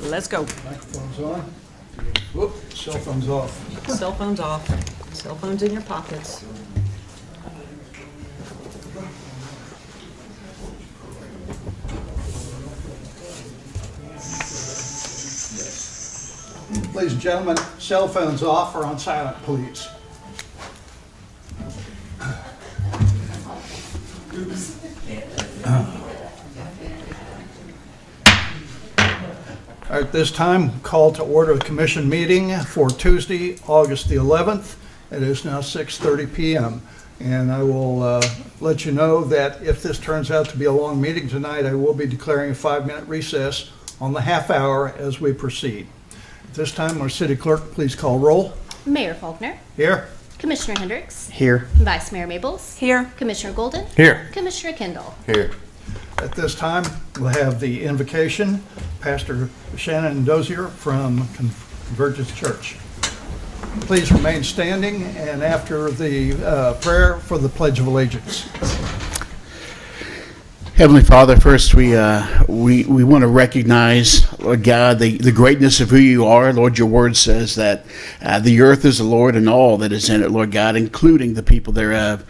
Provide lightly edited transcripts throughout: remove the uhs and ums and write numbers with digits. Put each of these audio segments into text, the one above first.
Let's go. Microphone's on. Whoop, cell phone's off. Cell phones off. Cell phones in your pockets. Ladies and gentlemen, cell phones off or on silent, please. All right, this time, call to order the commission meeting for Tuesday, August the 11th. It is now 6:30 p.m. And I will let you know that if this turns out to be a long meeting tonight, I will be declaring a 5-minute recess on the half hour as we proceed. At this time, our city clerk, please call roll. Mayor Faulkner, Here. Commissioner Hendricks, Here. Vice Mayor Maples, Here. Commissioner Golden, Here. Commissioner Kendall. Here. At this time, we'll have the invocation, Pastor Shannon Dozier from Convergence Church. Please remain standing, and after the prayer for the Pledge of Allegiance. Heavenly Father, first we want to recognize, Lord God, the greatness of who you are. Lord, your word says that the earth is the Lord and all that is in it, Lord God, including the people thereof.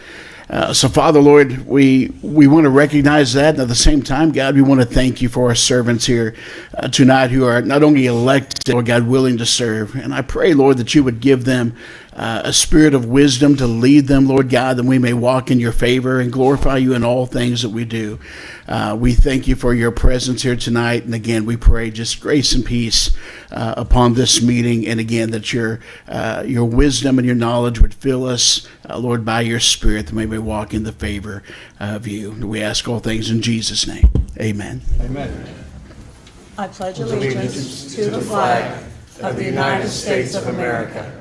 So, Father, Lord, we want to recognize that, and at the same time, God, we want to thank you for our servants here tonight who are not only elected, Lord God, willing to serve. And I pray, Lord, that you would give them a spirit of wisdom to lead them, Lord God, that we may walk in your favor and glorify you in all things that we do. We thank you for your presence here tonight. And again, we pray just grace and peace upon this meeting. And again, that your wisdom and your knowledge would fill us, Lord, by your Spirit, that we may walk in the favor of you. We ask all things in Jesus' name. Amen. Amen. I pledge allegiance to the flag of the United States of America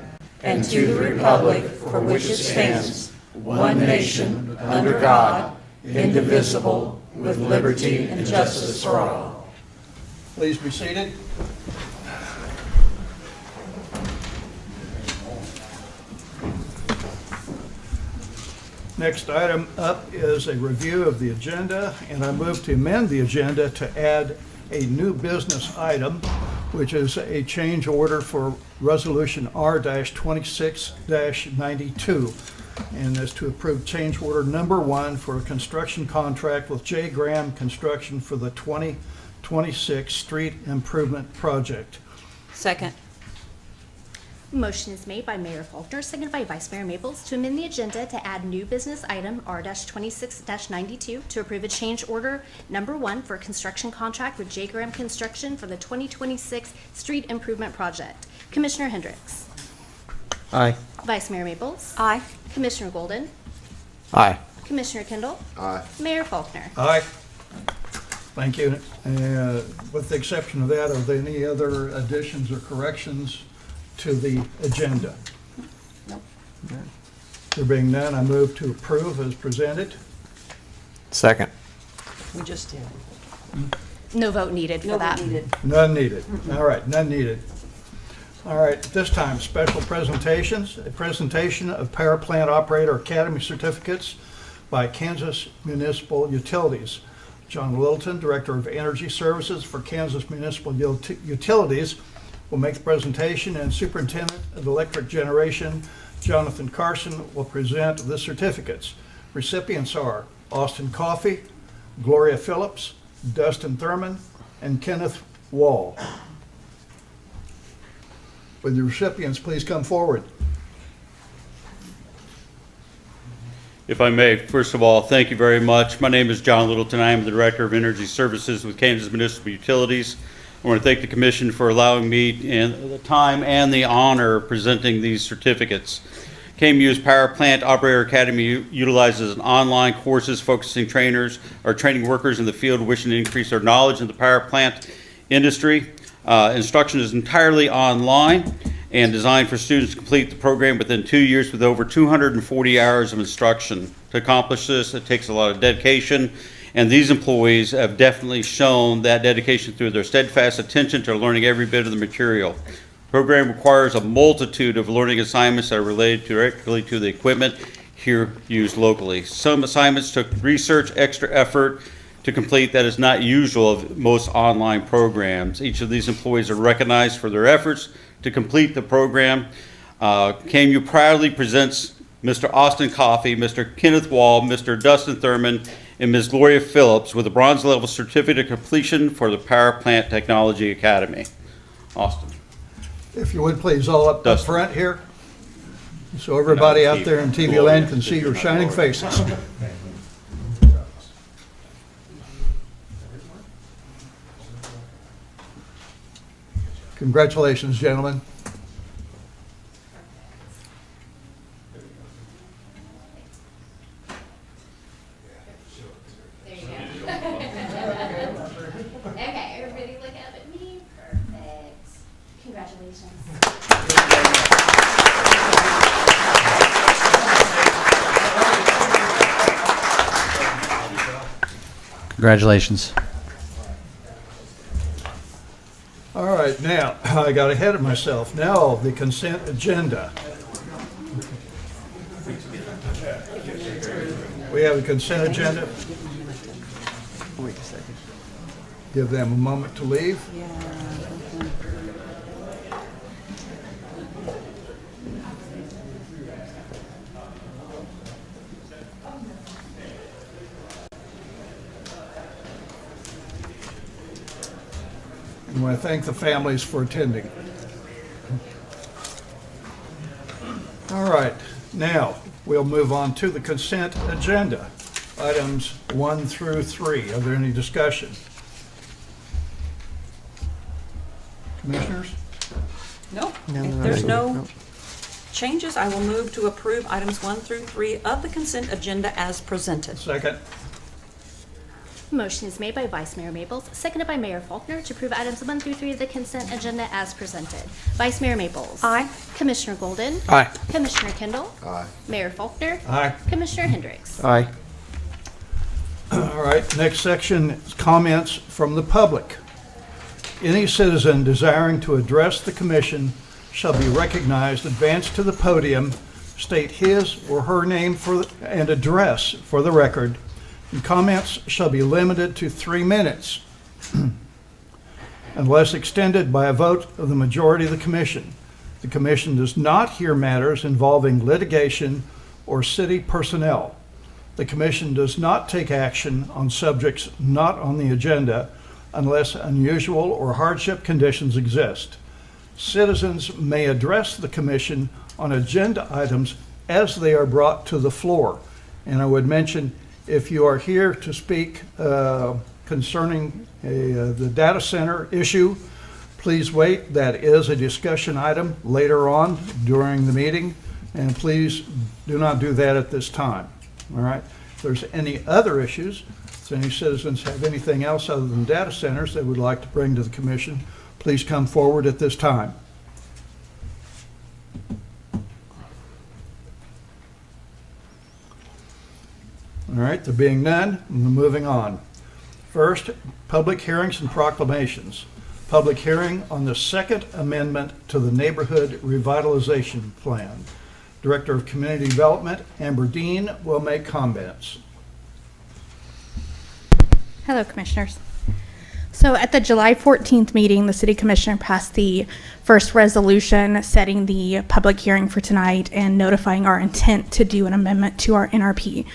and to the republic for which it stands, one nation, under God, indivisible, with liberty and justice for all. Please be seated. Next item up is a review of the agenda, and I move to amend the agenda to add a new business item, which is a change order for Resolution R-26-92, and is to approve change order number 1 for a construction contract with J. Graham Construction for the 2026 Street Improvement Project. Second. Motion is made by Mayor Faulkner, seconded by Vice Mayor Maples, to amend the agenda to add new business item R-26-92 to approve a change order number 1 for a construction contract with J. Graham Construction for the 2026 Street Improvement Project. Commissioner Hendricks. Aye. Vice Mayor Maples. Aye. Commissioner Golden. Aye. Commissioner Kendall. Aye. Mayor Faulkner. Aye. Thank you. With the exception of that, are there any other additions or corrections to the agenda? Nope. There being none, I move to approve as presented. Second. We just did. No vote needed for that. None needed. All right, none needed. All right, at this time, special presentations. A presentation of Power Plant Operator Academy certificates by Kansas Municipal Utilities. John Littleton, Director of Energy Services for Kansas Municipal Utilities, will make the presentation, and Superintendent of Electric Generation, Jonathan Carson, will present the certificates. Recipients are Austin Coffey, Gloria Phillips, Dustin Thurman, and Kenneth Wall. Would the recipients please come forward? If I may, first of all, thank you very much. My name is John Littleton. I am the Director of Energy Services with Kansas Municipal Utilities. I want to thank the Commission for allowing me the time and the honor of presenting these certificates. KMU's Power Plant Operator Academy utilizes an online courses focusing trainers or training workers in the field wishing to increase their knowledge in the power plant industry. Instruction is entirely online and designed for students to complete the program within 2 years with over 240 hours of instruction. To accomplish this, it takes a lot of dedication, and these employees have definitely shown that dedication through their steadfast attention to learning every bit of the material. The program requires a multitude of learning assignments that are related directly to the equipment here used locally. Some assignments took research, extra effort to complete that is not usual of most online programs. Each of these employees are recognized for their efforts to complete the program. KMU proudly presents Mr. Austin Coffey, Mr. Kenneth Wall, Mr. Dustin Thurman, and Ms. Gloria Phillips with a bronze level certificate of completion for the Power Plant Technology Academy. Austin. If you would, please, all up Dustin. front here, so everybody out there in TV land can see your shining faces. Congratulations, gentlemen. Okay, everybody look up at me. Perfect. Congratulations. Congratulations. All right, now, I got ahead of myself. Now, the consent agenda. We have a consent agenda. Wait a second. Give them a moment to leave. I want to thank the families for attending. All right, now we'll move on to the consent agenda. Items 1 through 3. Are there any discussion? Commissioners? No, No, if no, there's no. no changes, I will move to approve items 1 through 3 of the consent agenda as presented. Second. Motion is made by Vice Mayor Maples, seconded by Mayor Faulkner to approve items 1 through 3 of the consent agenda as presented. Vice Mayor Maples. Aye. Commissioner Golden. Aye. Commissioner Kendall. Aye. Mayor Faulkner. Aye. Commissioner Hendricks. Aye. All right, next section is comments from the public. Any citizen desiring to address the commission shall be recognized, advance to the podium, state his or her name and address for the record, and comments shall be limited to 3 minutes unless extended by a vote of the majority of the commission. The commission does not hear matters involving litigation or city personnel. The commission does not take action on subjects not on the agenda unless unusual or hardship conditions exist. Citizens may address the commission on agenda items as they are brought to the floor. And I would mention, if you are here to speak concerning the data center issue, please wait. That is a discussion item later on during the meeting, and please do not do that at this time. All right? If there's any other issues, if any citizens have anything else other than data centers they would like to bring to the commission, please come forward at this time. All right, there being none, we're moving on. First, public hearings and proclamations. Public hearing on the Second Amendment to the Neighborhood Revitalization Plan. Director of Community Development, Amber Dean, will make comments. Hello, Commissioners. So at the July 14th meeting, the City Commissioner passed the first resolution setting the public hearing for tonight and notifying our intent to do an amendment to our NRP.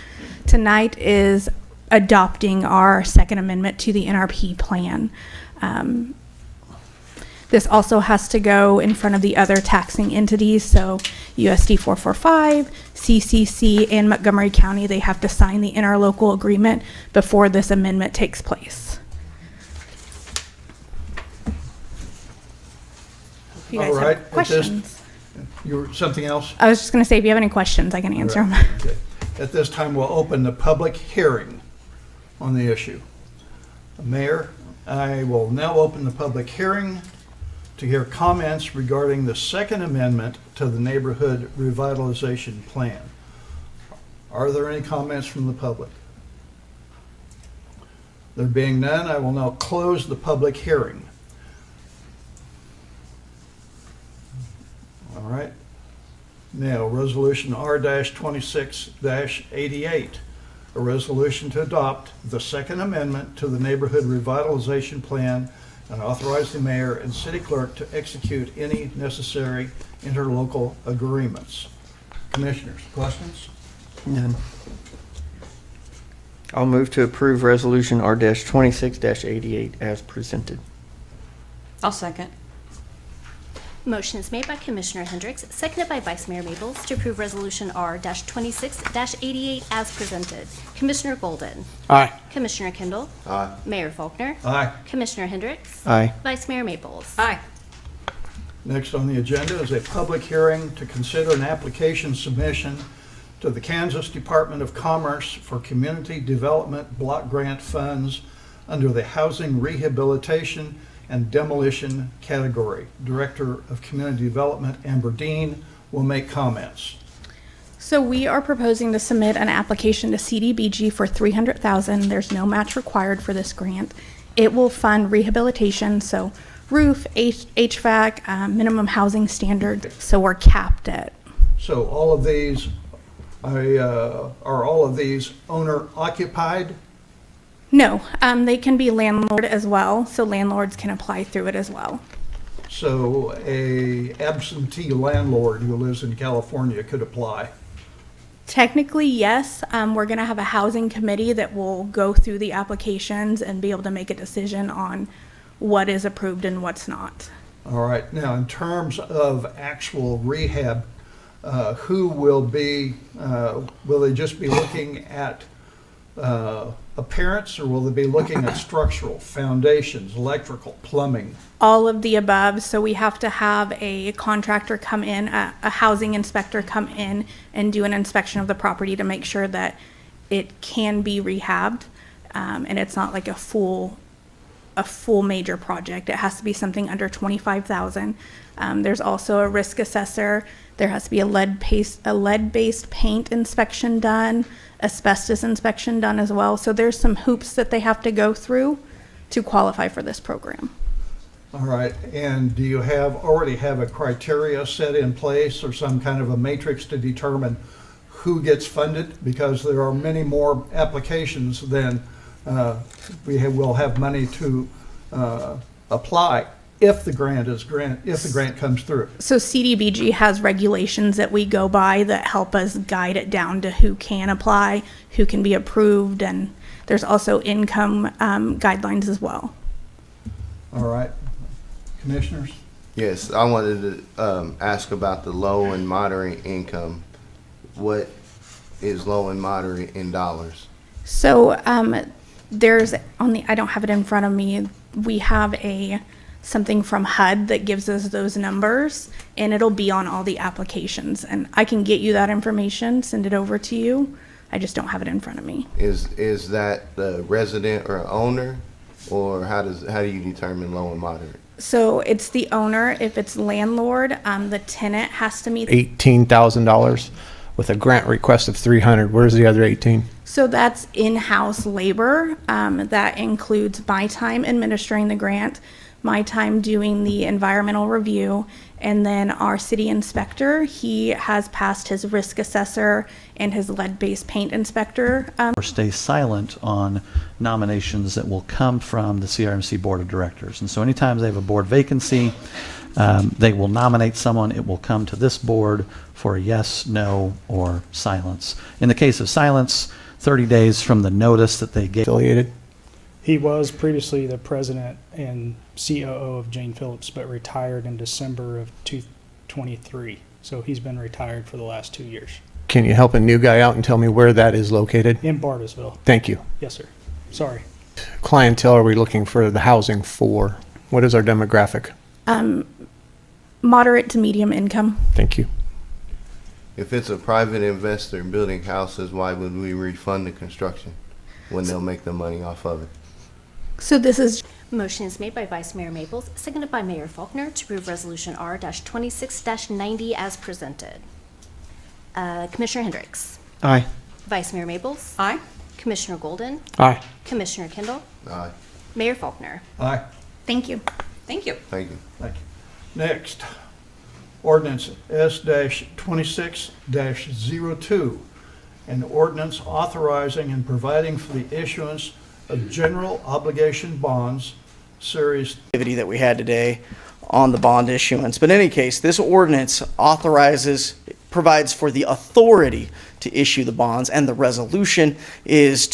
Tonight is adopting our Second Amendment to the NRP plan. This also has to go in front of the other taxing entities, so USD 445, CCC, and Montgomery County. They have to sign the interlocal agreement before this amendment takes place. If you guys All right, have questions. Something else? I was just going to say, if you have any questions, I can answer them. Okay. At this time, we'll open the public hearing on the issue. Mayor, I will now open the public hearing to hear comments regarding the Second Amendment to the Neighborhood Revitalization Plan. Are there any comments from the public? There being none, I will now close the public hearing. All right. Now, Resolution R-26-88. a resolution to adopt the Second Amendment to the Neighborhood Revitalization Plan and authorize the mayor and city clerk to execute any necessary interlocal agreements. Commissioners, questions? None. I'll move to approve Resolution R-26-88 as presented. I'll second. Motion is made by Commissioner Hendricks, seconded by Vice Mayor Maples, to approve Resolution R-26-88 as presented. Commissioner Golden. Aye. Commissioner Kendall. Aye. Mayor Faulkner. Aye. Commissioner Hendricks. Aye. Vice Mayor Maples. Aye. Next on the agenda is a public hearing to consider an application submission to the Kansas Department of Commerce for Community Development Block Grant Funds under the Housing Rehabilitation and Demolition category. Director of Community Development, Amber Dean, will make comments. So we are proposing to submit an application to CDBG for $300,000. There's no match required for this grant. It will fund rehabilitation, so roof, HVAC, minimum housing standard. So we're capped at. So all of these, are all of these owner occupied? No, they can be landlord as well, so landlords can apply through it as well. So a absentee landlord who lives in California could apply. Technically, yes. We're going to have a housing committee that will go through the applications and be able to make a decision on what is approved and what's not. All right, now in terms of actual rehab, who will be, will they just be looking at appearance, or will they be looking at structural, foundations, electrical, plumbing? All of the above. So we have to have a contractor come in, a housing inspector come in and do an inspection of the property to make sure that it can be rehabbed, and it's not like a full major project. It has to be something under $25,000. There's also a risk assessor. There has to be a lead-based paint inspection done, asbestos inspection done as well. So there's some hoops that they have to go through to qualify for this program. All right, and do you already have a criteria set in place or some kind of a matrix to determine who gets funded? Because there are many more applications than we'll have money to apply if the grant comes through. So CDBG has regulations that we go by that help us guide it down to who can apply, who can be approved, and there's also income guidelines as well. All right, commissioners? Yes, I wanted to ask about the low and moderate income. What is low and moderate in dollars? So there's I don't have it in front of me. We have something from HUD that gives us those numbers, and it'll be on all the applications. And I can get you that information, send it over to you. I just don't have it in front of me. Is that the resident or owner, or how do you determine low and moderate? So it's the owner. If it's landlord, the tenant has to meet. $18,000 with a grant request of $300,000. Where's the other 18? So that's in-house labor. That includes my time administering the grant, my time doing the environmental review, and then our city inspector, he has passed his risk assessor and his lead-based paint inspector. Or stay silent on nominations that will come from the CRMC Board of Directors. And so anytime they have a board vacancy, they will nominate someone. It will come to this board for a yes, no, or silence. In the case of silence, 30 days from the notice that they gave. Affiliated? He was previously the president and COO of Jane Phillips, but retired in December of 2023. So he's been retired for the last 2 years. Can you help a new guy out and tell me where that is located? In Bartlesville. Thank you. Yes, sir. Sorry. Clientele are we looking for the housing for? What is our demographic? Moderate to medium income. Thank you. If it's a private investor building houses, why would we refund the construction when they'll make the money off of it? So this is. Motion is made by Vice Mayor Maples, seconded by Mayor Faulkner, to approve Resolution R-26-90 as presented. Commissioner Hendricks. Aye. Vice Mayor Maples. Aye. Commissioner Golden. Aye. Commissioner Kendall. Aye. Mayor Faulkner. Aye. Thank you. Thank you. Thank you. Thank you. Next, ordinance S-26-02, an ordinance authorizing and providing for the issuance of general obligation bonds, Series activity that we had today on the bond issuance. But in any case, this ordinance provides for the authority to issue the bonds, and the resolution is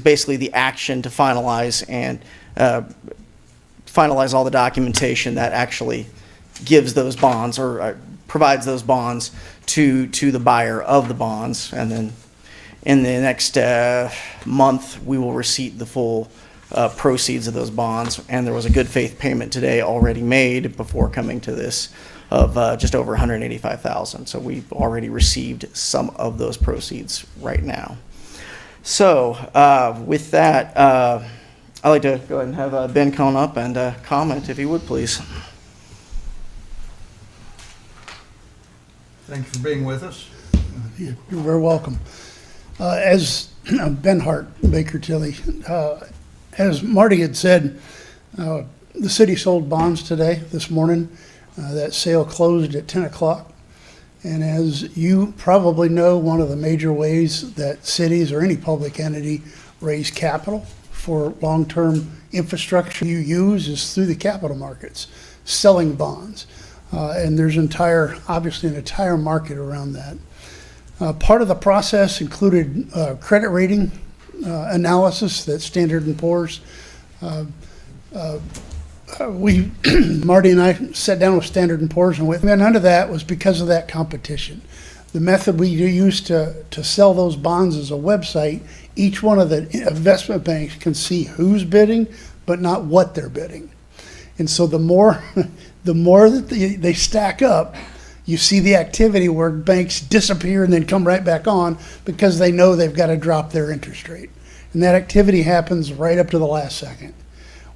basically the action to finalize all the documentation that actually gives those bonds or provides those bonds to the buyer of the bonds. And then in the next month, we will receive the full proceeds of those bonds. And there was a good faith payment today already made before coming to this of just over $185,000. So we've already received some of those proceeds right now. So with that, I'd like to go ahead and have Ben come up and comment, if he would, please. Thank you for being with us. You're very welcome. As Ben Hart, Baker Tilly, as Marty had said, the city sold bonds today, this morning. That sale closed at 10 o'clock. And as you probably know, one of the major ways that cities or any public entity raise capital for long-term infrastructure you use is through the capital markets, selling bonds. And there's obviously an entire market around that. Part of the process included credit rating analysis that Standard & Poor's. Marty and I sat down with Standard & Poor's, and none of that was because of that competition. The method we used to sell those bonds is a website. Each one of the investment banks can see who's bidding, but not what they're bidding. And so the more that they stack up, you see the activity where banks disappear and then come right back on because they know they've got to drop their interest rate. And that activity happens right up to the last second.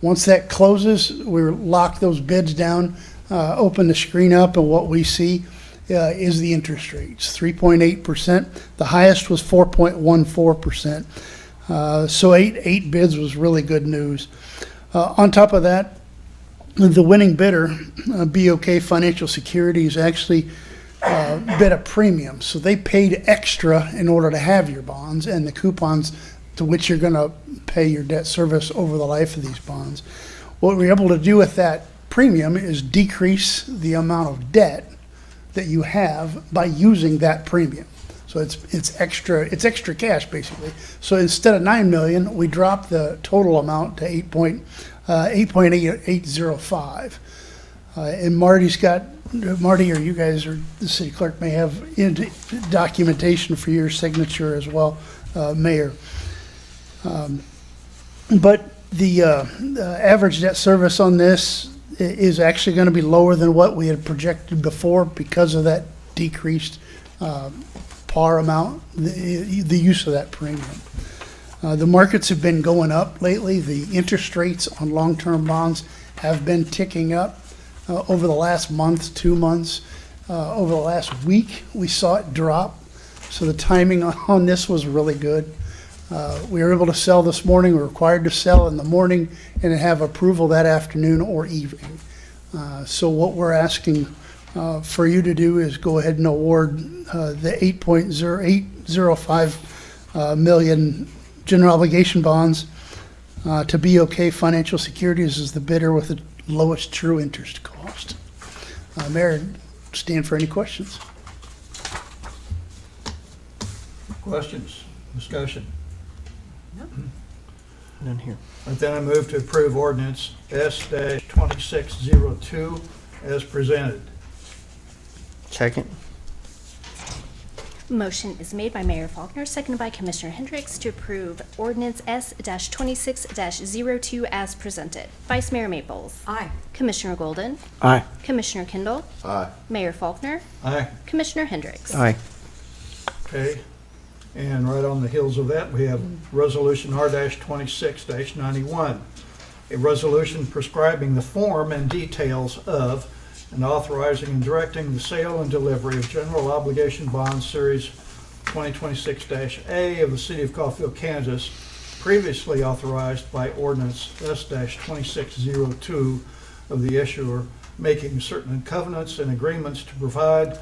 Once that closes, we lock those bids down, open the screen up, and what we see is the interest rates, 3.8%. The highest was 4.14%. So eight bids was really good news. On top of that, the winning bidder, BOK Financial Securities, actually bid a premium. So they paid extra in order to have your bonds and the coupons to which you're going to pay your debt service over the life of these bonds. What we're able to do with that premium is decrease the amount of debt that you have by using that premium. So it's extra cash basically. So instead of $9 million, we dropped the total amount to 8.805. And Marty, or you guys, or the city clerk may have documentation for your signature as well, Mayor. But the average debt service on this is actually going to be lower than what we had projected before because of that decreased par amount, the use of that premium. The markets have been going up lately. The interest rates on long-term bonds have been ticking up over the last month, 2 months. Over the last week, we saw it drop. So the timing on this was really good. We were able to sell this morning. We're required to sell in the morning and have approval that afternoon or evening. So what we're asking for you to do is go ahead and award the 8.0805 million general obligation bonds to BOK Financial Securities as the bidder with the lowest true interest cost. Mayor, stand for any questions. Questions, discussion? None here. Right, then I move to approve ordinance S-2602 as presented. Second. Motion is made by Mayor Faulkner, seconded by Commissioner Hendricks to approve ordinance S-26-02 as presented. Vice Mayor Maples. Aye. Commissioner Golden. Aye. Commissioner Kendall. Aye. Mayor Faulkner. Aye. Commissioner Hendricks. Aye. Okay. And right on the heels of that, we have Resolution R-26-91, a resolution prescribing the form and details of and authorizing and directing the sale and delivery of general obligation bonds series 2026-A of the city of Coffeyville, Kansas, previously authorized by ordinance S-2602 of the issuer, making certain covenants and agreements to provide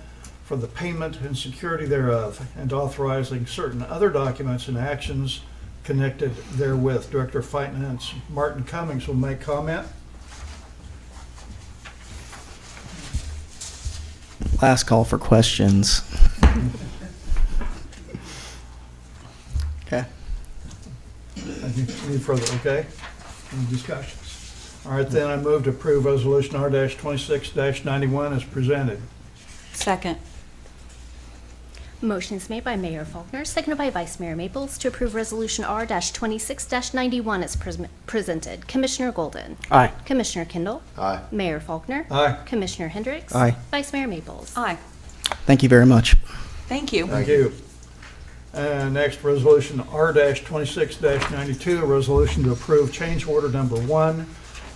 for the payment and security thereof, and authorizing certain other documents and actions connected therewith. Director of Finance Martin Cummings will make comment. Last call for questions. Okay. Any further, okay? Any discussions? All right, then I move to approve Resolution R-26-91 as presented. Second. Motion is made by Mayor Faulkner, seconded by Vice Mayor Maples to approve Resolution R-26-91 as presented. Commissioner Golden. Aye. Commissioner Kendall. Aye. Mayor Faulkner. Aye. Commissioner Hendricks. Aye. Vice Mayor Maples. Aye. Thank you very much. Thank you. Thank you. And next, Resolution R-26-92, a resolution to approve change order number 1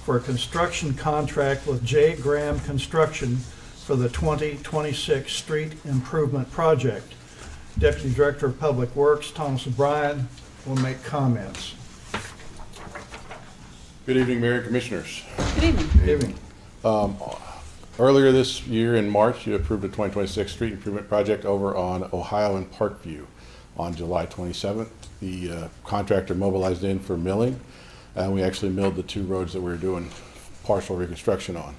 for a construction contract with J. Graham Construction for the 2026 Street Improvement Project. Deputy Director of Public Works, Thomas O'Brien, will make comments. Good evening, Mayor and Commissioners. Good evening. Good evening. Earlier this year in March, you approved a 2026 street improvement project over on Ohio and Parkview. On July 27th, the contractor mobilized in for milling, and we actually milled the 2 roads that we were doing partial reconstruction on.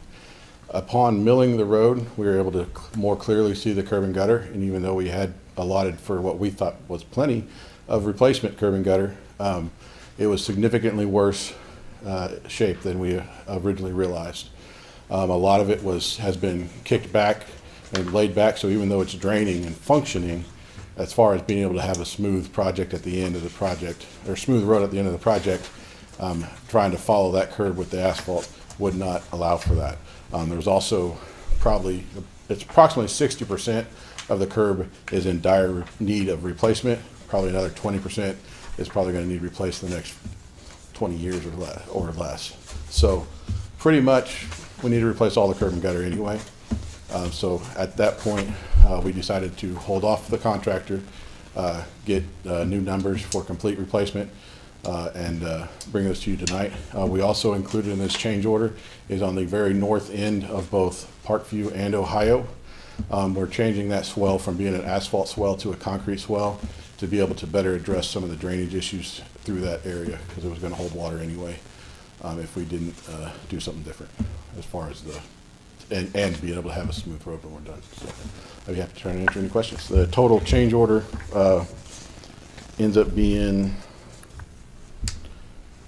Upon milling the road, we were able to more clearly see the curb and gutter, and even though we had allotted for what we thought was plenty of replacement curb and gutter, it was significantly worse shape than we originally realized. A lot of it has been kicked back and laid back, so even though it's draining and functioning, as far as being able to have a smooth project at the end of the project, or smooth road at the end of the project, trying to follow that curb with the asphalt would not allow for that. There was also it's approximately 60% of the curb is in dire need of replacement. Probably another 20% is probably going to need replaced in the next 20 years or less. So pretty much we need to replace all the curb and gutter anyway. So at that point, we decided to hold off the contractor, get new numbers for complete replacement, and bring those to you tonight. We also included in this change order is on the very north end of both Parkview and Ohio. We're changing that swell from being an asphalt swell to a concrete swell to be able to better address some of the drainage issues through that area, because it was going to hold water anyway if we didn't do something different as far as and being able to have a smooth road when we're done. So I'd be happy to try and answer any questions. The total change order ends up being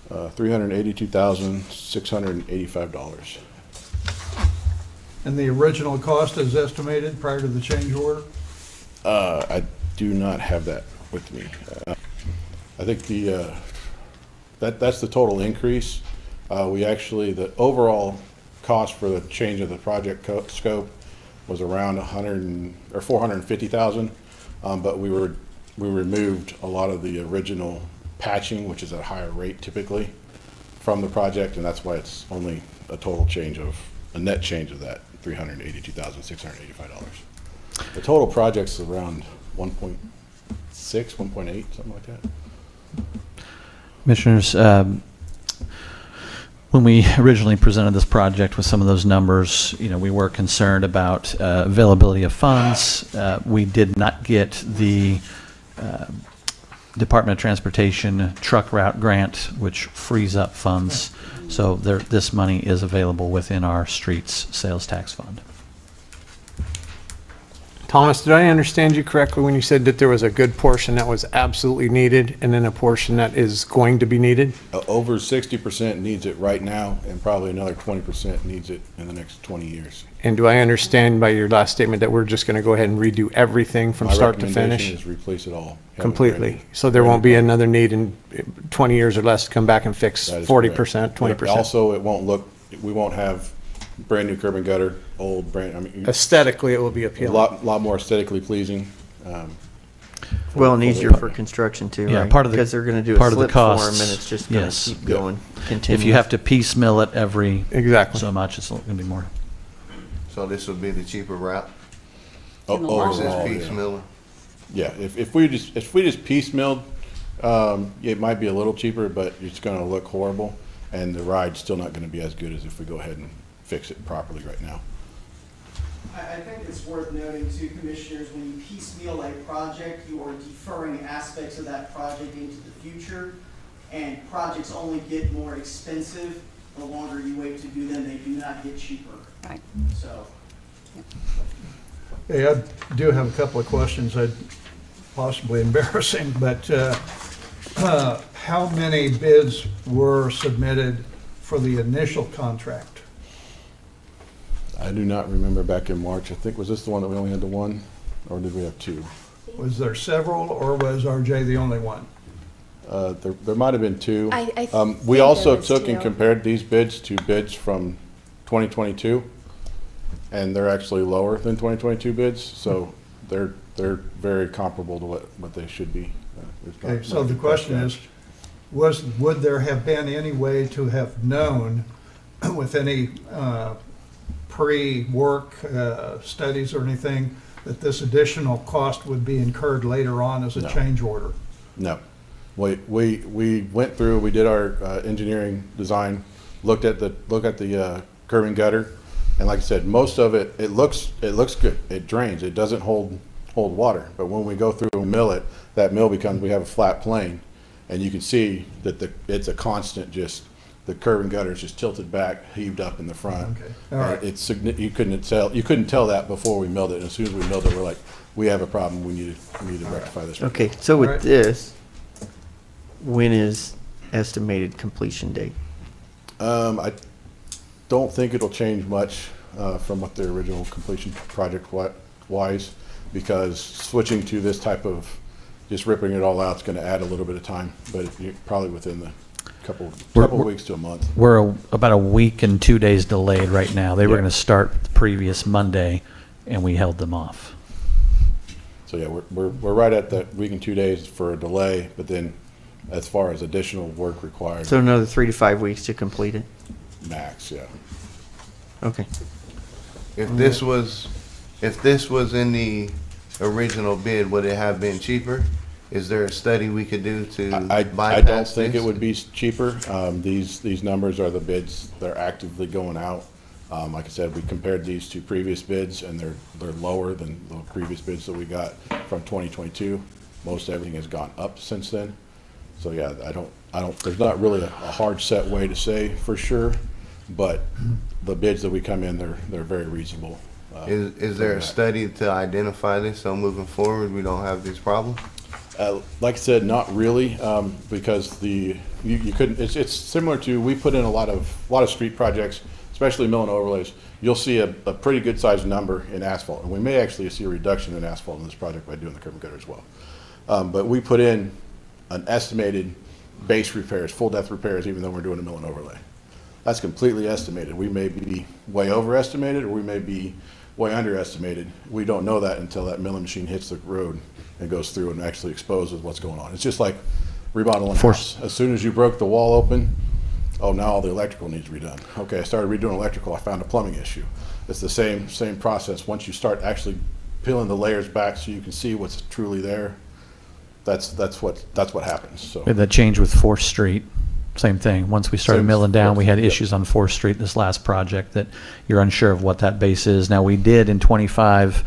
$382,685. And the original cost is estimated prior to the change order? I do not have that with me. I think that's the total increase. The overall cost for the change of the project scope was around $450,000, but we removed a lot of the original patching, which is at a higher rate typically, from the project, and that's why it's only a net change of that $382,685. The total project's around 1.6, 1.8, something like that. Commissioners, when we originally presented this project with some of those numbers, we were concerned about availability of funds. We did not get the Department of Transportation truck route grant, which frees up funds. So this money is available within our streets sales tax fund. Thomas, did I understand you correctly when you said that there was a good portion that was absolutely needed and then a portion that is going to be needed? Over 60% needs it right now, and probably another 20% needs it in the next 20 years. And do I understand by your last statement that we're just going to go ahead and redo everything from start to My finish? recommendation is replace it all. Completely. So there won't be another need in 20 years or less to come back and fix That is 40%, correct. 20%? Also, we won't have brand new curb and gutter, Aesthetically, it will be a appealing. lot more aesthetically pleasing. Well, and easier for construction too, Yeah, right? part of the Because they're going to do a part of the slip form costs, and it's just going yes. to keep going, continuous. If you have to piecemeal it every Exactly. so much, it's going to be more. So this would be the cheaper route Overall, versus yeah. piecemealing? Yeah, if we just piecemealed, it might be a little cheaper, but it's going to look horrible, and the ride's still not going to be as good as if we go ahead and fix it properly right now. I think it's worth noting too, Commissioners, when you piecemeal a project, you are deferring aspects of that project into the future, and projects only get more expensive the longer you wait to do them. They do not get cheaper. Right. So, Hey, I do have a couple of questions, possibly embarrassing, but how many bids were submitted for the initial contract? I do not remember back in March. I think, was this the one that we only had the one, or did we have two? Was there several, or was RJ the only one? There might have been two. I We think also there was took and two. compared these bids to bids from 2022, and they're actually lower than 2022 bids, so they're very comparable to what they should be. There's not Okay, so much the question is, would there have been any way to have known with any pre-work studies or anything that this additional cost would be incurred later on as a No. change order? No. We went through, we did our engineering design, looked at the curb and gutter, and like I said, most of it, it looks good. It drains. It doesn't hold water. But when we go through and mill it, that mill becomes, we have a flat plane, and you can see that it's a constant, just the curb and gutter is just tilted back, heaved up in the front. Okay. All right. You couldn't tell that before we milled it. And as soon as we milled it, we're like, we have a problem. We need to rectify this. Okay, so with Alright. this, when is estimated completion date? I don't think it'll change much from what the original completion project wise, because switching to this type of just ripping it all out is going to add a little bit of time, but probably within the couple weeks to a month. We're about a week and 2 days delayed right now. They were Yeah. going to start the previous Monday, and we held them off. So yeah, we're right at the week and 2 days for a delay, but then as far as additional work required, So another 3 to 5 weeks to complete it? max, yeah. Okay. If this was in the original bid, would it have been cheaper? Is there a study we could do to I bypass don't think this? it would be cheaper. These numbers are the bids that are actively going out. Like I said, we compared these to previous bids, and they're lower than the previous bids that we got from 2022. Most everything has gone up since then. So yeah, I don't. There's not really a hard set way to say for sure, but the bids that we come in, they're very reasonable. Is there a study to identify this, so moving forward, we don't have this problem? Like I said, not really, because you couldn't. It's similar to, we put in a lot of street projects, especially mill and overlays. You'll see a pretty good sized number in asphalt, and we may actually see a reduction in asphalt in this project by doing the curb and gutter as well. But we put in an estimated base repairs, full depth repairs, even though we're doing a mill and overlay. That's completely estimated. We may be way overestimated, or we may be way underestimated. We don't know that until that milling machine hits the road and goes through and actually exposes what's going on. It's just like remodeling a house. As soon as you broke the wall open, oh, now all the electrical needs redone. Okay, I started redoing electrical, I found a plumbing issue. It's the same process. Once you start actually peeling the layers back so you can see what's truly there, that's what happens. So We had that change with 4th Street, same thing. Once we started Same milling down, we had 4th, yep. issues on 4th Street this last project that you're unsure of what that base is. Now, we did in 25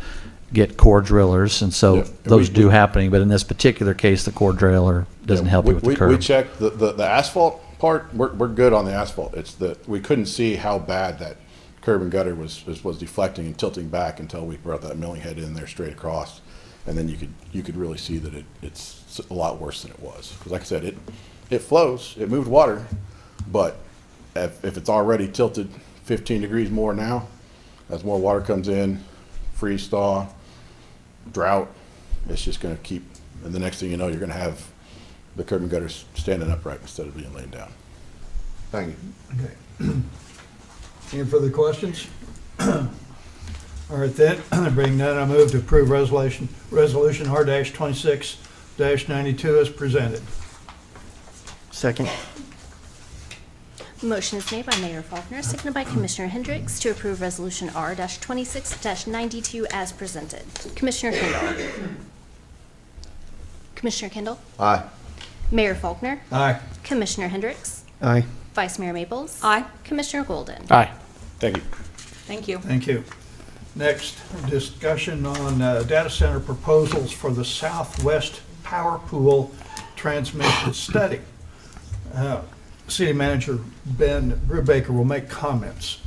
get core drillers, and so Yep. And those we- do happening, but in this particular case, the core driller doesn't help you with the curb. We checked the asphalt part. We're good on the asphalt. It's we couldn't see how bad that curb and gutter was deflecting and tilting back until we brought that milling head in there straight across, and then you could really see that it's a lot worse than it was. Because like I said, it flows, it moved water, but if it's already tilted 15 degrees more now, as more water comes in, freeze thaw, drought, it's just going to keep, and the next thing you know, you're going to have the curb and gutters standing upright instead of being laid down. Thank you. Okay. Any further questions? All right, then, being none, I move to approve resolution R-26-92 as presented. Second? Motion is made by Mayor Faulkner, seconded by Commissioner Hendricks to approve Resolution R-26-92 as presented. Commissioner Kendall. Commissioner Kendall. Aye. Mayor Faulkner. Aye. Commissioner Hendricks. Aye. Vice Mayor Maples. Aye. Commissioner Golden. Aye. Thank you. Thank you. Thank you. Next, discussion on data center proposals for the Southwest Power Pool Transmission Study. City Manager Ben Brubaker will make comments.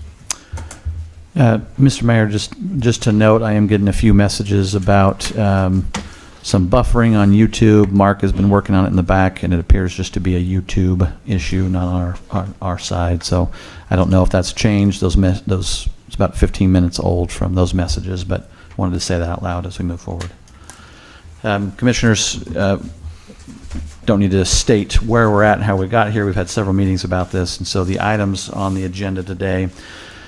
Mr. Mayor, just to note, I am getting a few messages about some buffering on YouTube. Mark has been working on it in the back, and it appears just to be a YouTube issue, not on our side. So I don't know if that's changed. It's about 15 minutes old from those messages, but I wanted to say that out loud as we move forward. Commissioners, don't need to state where we're at and how we got here. We've had several meetings about this, and so the items on the agenda today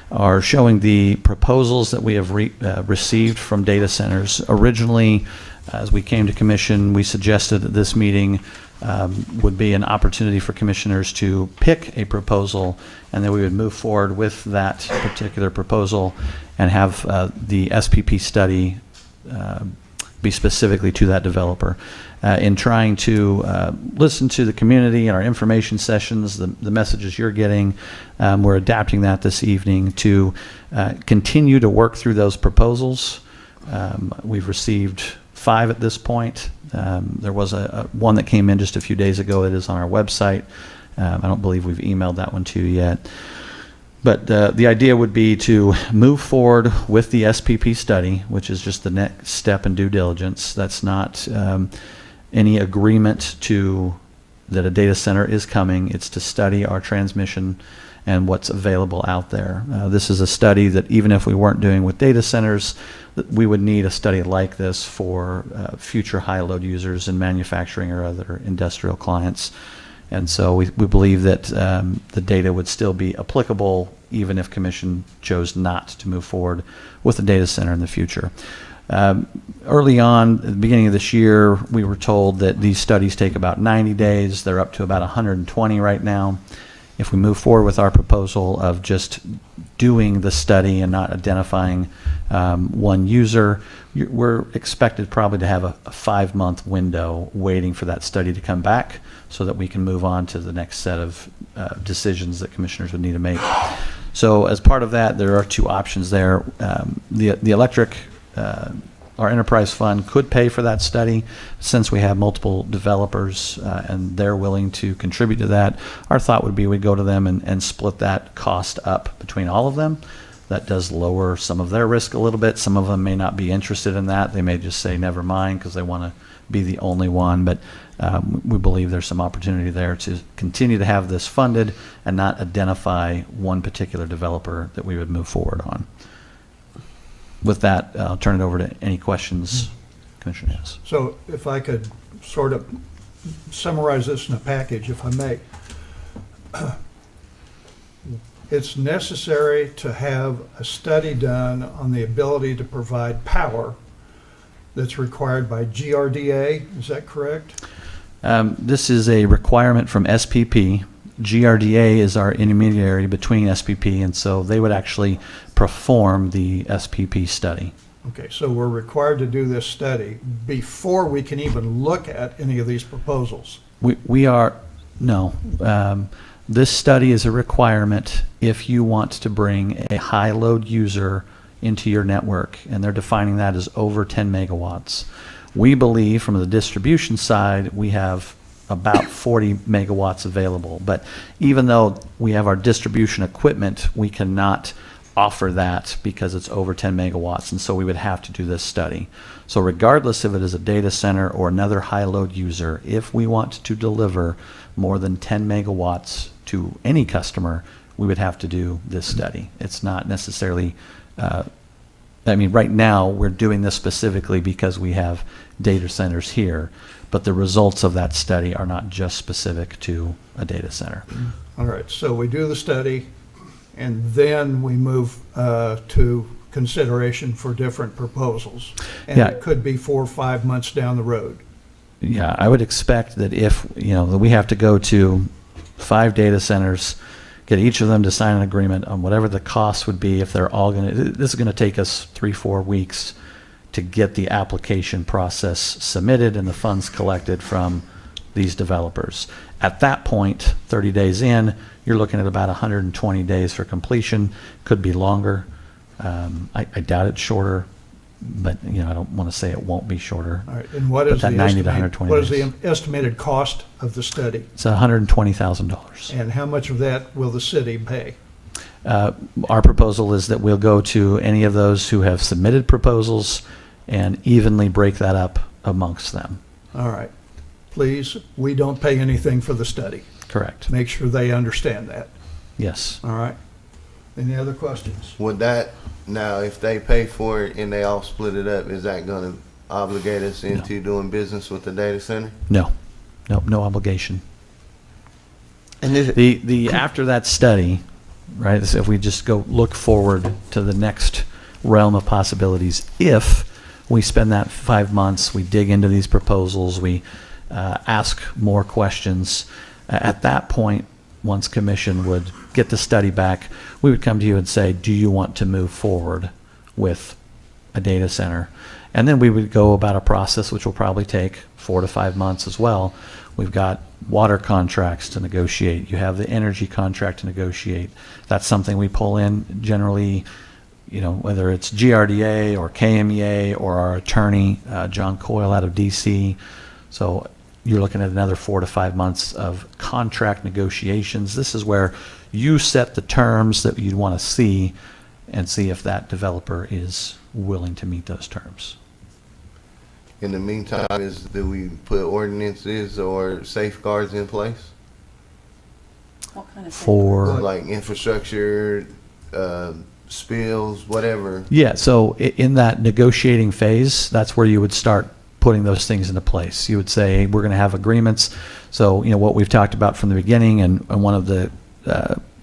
are showing the proposals that we have received from data centers. Originally, as we came to commission, we suggested that this meeting would be an opportunity for commissioners to pick a proposal, and then we would move forward with that particular proposal and have the SPP study be specifically to that developer. In trying to listen to the community and our information sessions, the messages you're getting, we're adapting that this evening to continue to work through those proposals. We've received 5 at this point. There was one that came in just a few days ago that is on our website. I don't believe we've emailed that one to you yet. But the idea would be to move forward with the SPP study, which is just the next step in due diligence. That's not any agreement that a data center is coming. It's to study our transmission and what's available out there. This is a study that even if we weren't doing with data centers, we would need a study like this for future high load users in manufacturing or other industrial clients. And so we believe that the data would still be applicable even if Commission chose not to move forward with the data center in the future. Early on, at the beginning of this year, we were told that these studies take about 90 days. They're up to about 120 right now. If we move forward with our proposal of just doing the study and not identifying one user, we're expected probably to have a 5-month window waiting for that study to come back so that we can move on to the next set of decisions that commissioners would need to make. So as part of that, there are 2 options there. The electric, our enterprise fund could pay for that study since we have multiple developers and they're willing to contribute to that. Our thought would be we'd go to them and split that cost up between all of them. That does lower some of their risk a little bit. Some of them may not be interested in that. They may just say never mind because they want to be the only one. But we believe there's some opportunity there to continue to have this funded and not identify one particular developer that we would move forward on. With that, I'll turn it over to any questions Commissioner has. So if I could sort of summarize this in a package, if I may. It's necessary to have a study done on the ability to provide power that's required by GRDA, is that correct? This is a requirement from SPP. GRDA is our intermediary between SPP, and so they would actually perform the SPP study. Okay, so we're required to do this study before we can even look at any of these proposals. We are, no. This study is a requirement if you want to bring a high load user into your network, and they're defining that as over 10 megawatts. We believe from the distribution side, we have about 40 megawatts available. But even though we have our distribution equipment, we cannot offer that because it's over 10 megawatts. And so we would have to do this study. So regardless if it is a data center or another high load user, if we want to deliver more than 10 megawatts to any customer, we would have to do this study. It's not necessarily, right now we're doing this specifically because we have data centers here, but the results of that study are not just specific to a data center. All right, so we do the study, and then we move to consideration for different proposals. And Yeah. it could be 4 or 5 months down the road. Yeah, I would expect that if, that we have to go to 5 data centers, get each of them to sign an agreement on whatever the cost would be, if they're all this is going to take us 3-4 weeks to get the application process submitted and the funds collected from these developers. At that point, 30 days in, you're looking at about 120 days for completion, could be longer. I doubt it's shorter, but, I don't want to say it won't be shorter. All right, and what But is that the 90 to estimate, 120 what is days. the estimated cost of the study? It's $120,000. And how much of that will the city pay? Our proposal is that we'll go to any of those who have submitted proposals and evenly break that up amongst them. All right. Please, we don't pay anything for the study. Correct. Make sure they understand that. Yes. All right. Any other questions? Would that, now, if they pay for it and they all split it up, is that gonna obligate us into doing business with the data center? No. No obligation. And is it, The after that study, right? So if we just go look forward to the next realm of possibilities, if we spend that 5 months, we dig into these proposals, we ask more questions. At that point, once commission would get the study back, we would come to you and say, do you want to move forward with a data center? And then we would go about a process which will probably take 4 to 5 months as well. We've got water contracts to negotiate. You have the energy contract to negotiate. That's something we pull in generally, whether it's GRDA or KMEA or our attorney, John Coyle out of DC. So you're looking at another 4 to 5 months of contract negotiations. This is where you set the terms that you'd want to see and see if that developer is willing to meet those terms. In the meantime, do we put ordinances or safeguards in place? What kind of thing? For Like infrastructure, spills, whatever? Yeah, so in that negotiating phase, that's where you would start putting those things into place. You would say, we're going to have agreements. So, what we've talked about from the beginning, and one of the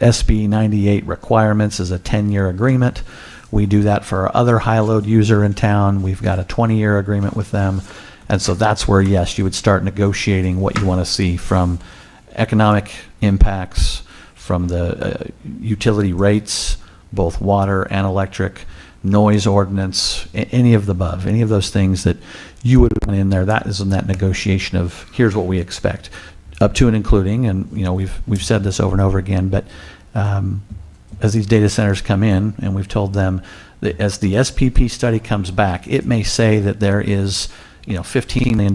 SB 98 requirements is a 10-year agreement. We do that for our other high-load user in town. We've got a 20-year agreement with them. And so that's where, yes, you would start negotiating what you want to see from economic impacts, from the utility rates, both water and electric, noise ordinance, any of the above, any of those things that you would put in there. That is in that negotiation of here's what we expect, up to and including, and we've said this over and over again, but as these data centers come in, and we've told them that as the SPP study comes back, it may say that there is $15 million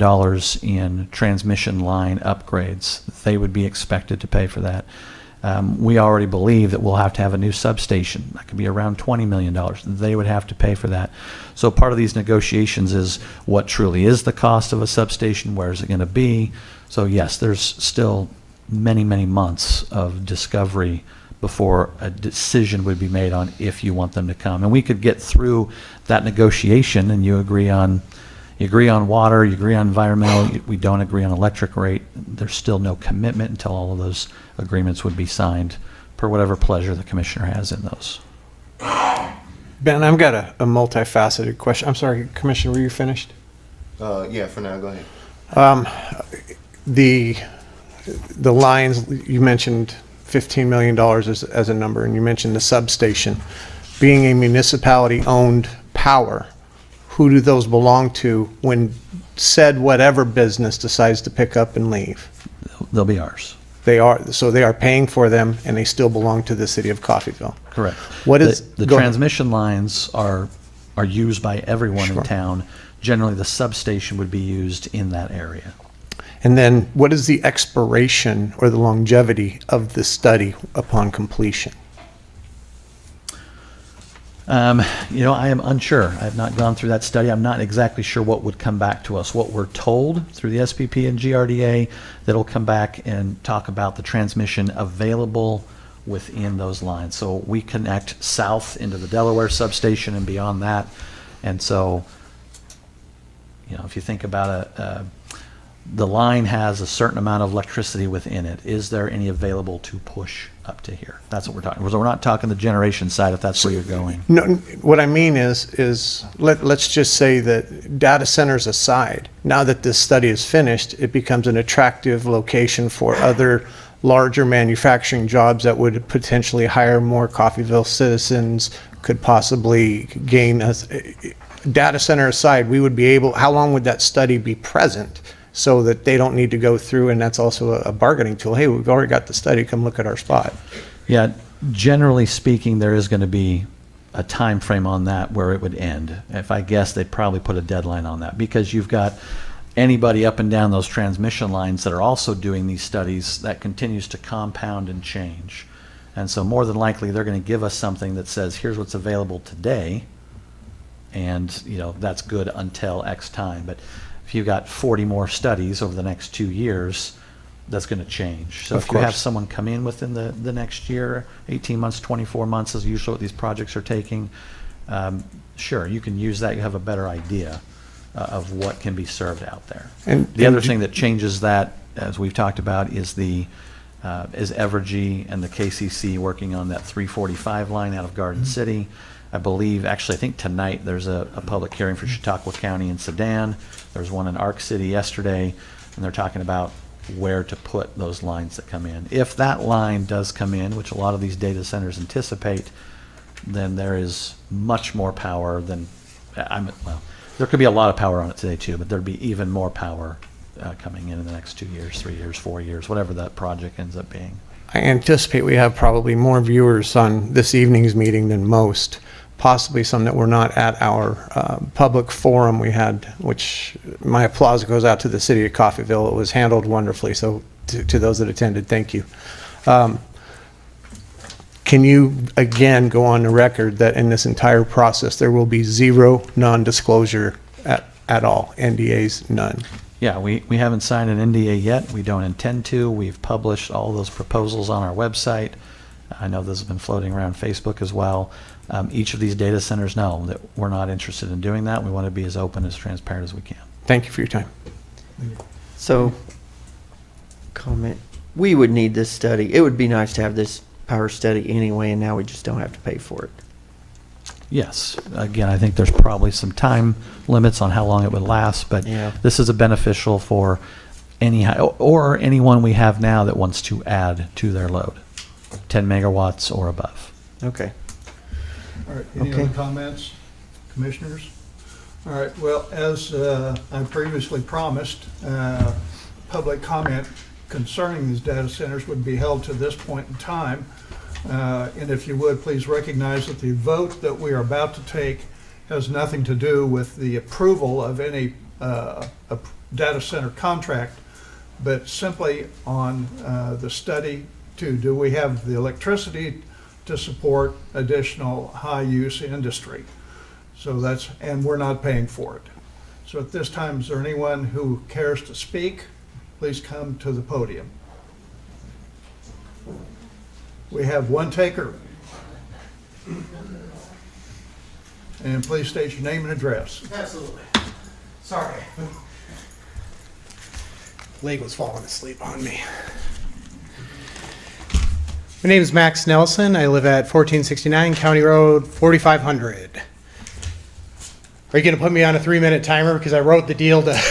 in transmission line upgrades. They would be expected to pay for that. We already believe that we'll have to have a new substation. That could be around $20 million. They would have to pay for that. So part of these negotiations is what truly is the cost of a substation, where is it going to be? So yes, there's still many, many months of discovery before a decision would be made on if you want them to come. And we could get through that negotiation and you agree on water, you agree on environmental, we don't agree on electric rate. There's still no commitment until all of those agreements would be signed per whatever pleasure the commissioner has in those. Ben, I've got a multifaceted question. I'm sorry, Commissioner, were you finished? Yeah, for now, go ahead. The lines, you mentioned $15 million as a number, and you mentioned the substation. Being a municipality-owned power, who do those belong to when said whatever business decides to pick up and leave? They'll be ours. They are paying for them, and they still belong to the city of Coffeyville. Correct. What is the go ahead. transmission lines are used by everyone in town. Generally, the substation would be used in that area. And then what is the expiration or the longevity of the study upon completion? I am unsure. I have not gone through that study. I'm not exactly sure what would come back to us. What we're told through the SPP and GRDA, that'll come back and talk about the transmission available within those lines. So we connect south into the Delaware substation and beyond that. And so, if you think about the line has a certain amount of electricity within it. Is there any available to push up to here? That's what we're talking. So we're not talking the generation side, if that's where you're going. No, what I mean is let's just say that data centers aside, now that this study is finished, it becomes an attractive location for other larger manufacturing jobs that would potentially hire more Coffeyville citizens, could possibly gain us. Data center aside, we would be able, how long would that study be present so that they don't need to go through, and that's also a bargaining tool. Hey, we've already got the study, come look at our spot. Yeah, generally speaking, there is going to be a time frame on that where it would end. If I guess, they'd probably put a deadline on that, because you've got anybody up and down those transmission lines that are also doing these studies that continues to compound and change. And so more than likely, they're going to give us something that says, here's what's available today, and that's good until X time. But if you've got 40 more studies over the next 2 years, that's going to change. So Of if you have course. someone come in within the next year, 18 months, 24 months is usually what these projects are taking, sure, you can use that. You have a better idea of what can be served out there. And- The and other ju- thing that changes that, as we've talked about, is is Evergy and the KCC working on that 345 line out of Garden City. I believe, actually, I think tonight there's a public hearing for Chautauqua County and Sedan. There's one in Arc City yesterday, and they're talking about where to put those lines that come in. If that line does come in, which a lot of these data centers anticipate, then there is much more power than, there could be a lot of power on it today too, but there'd be even more power coming in the next 2 years, 3 years, 4 years, whatever that project ends up being. I anticipate we have probably more viewers on this evening's meeting than most, possibly some that were not at our public forum we had, which my applause goes out to the city of Coffeyville. It was handled wonderfully, so to those that attended, thank you. Can you, again, go on the record that in this entire process, there will be zero non-disclosure at all? NDAs, none? Yeah, we haven't signed an NDA yet. We don't intend to. We've published all those proposals on our website. I know this has been floating around Facebook as well. Each of these data centers know that we're not interested in doing that. We want to be as open, as transparent as we can. Thank you for your time. So, comment, we would need this study. It would be nice to have this power study anyway, and now we just don't have to pay for it. Yes. Again, I think there's probably some time limits on how long it would last, but Yeah. this is a beneficial for or anyone we have now that wants to add to their load, 10 megawatts or above. Okay. All right, any Okay. other comments, commissioners? All right, well, as I previously promised, public comment concerning these data centers would be held to this point in time. And if you would, please recognize that the vote that we are about to take has nothing to do with the approval of any a data center contract, but simply on the study to, do we have the electricity to support additional high-use industry? So that's, and we're not paying for it. So at this time, is there anyone who cares to speak? Please come to the podium. We have one taker. And please state your name and address. Absolutely. Sorry. Leg was falling asleep on me. My name is Max Nelson. I live at 1469 County Road 4500. Are you going to put me on a 3-minute timer? Because I wrote the deal to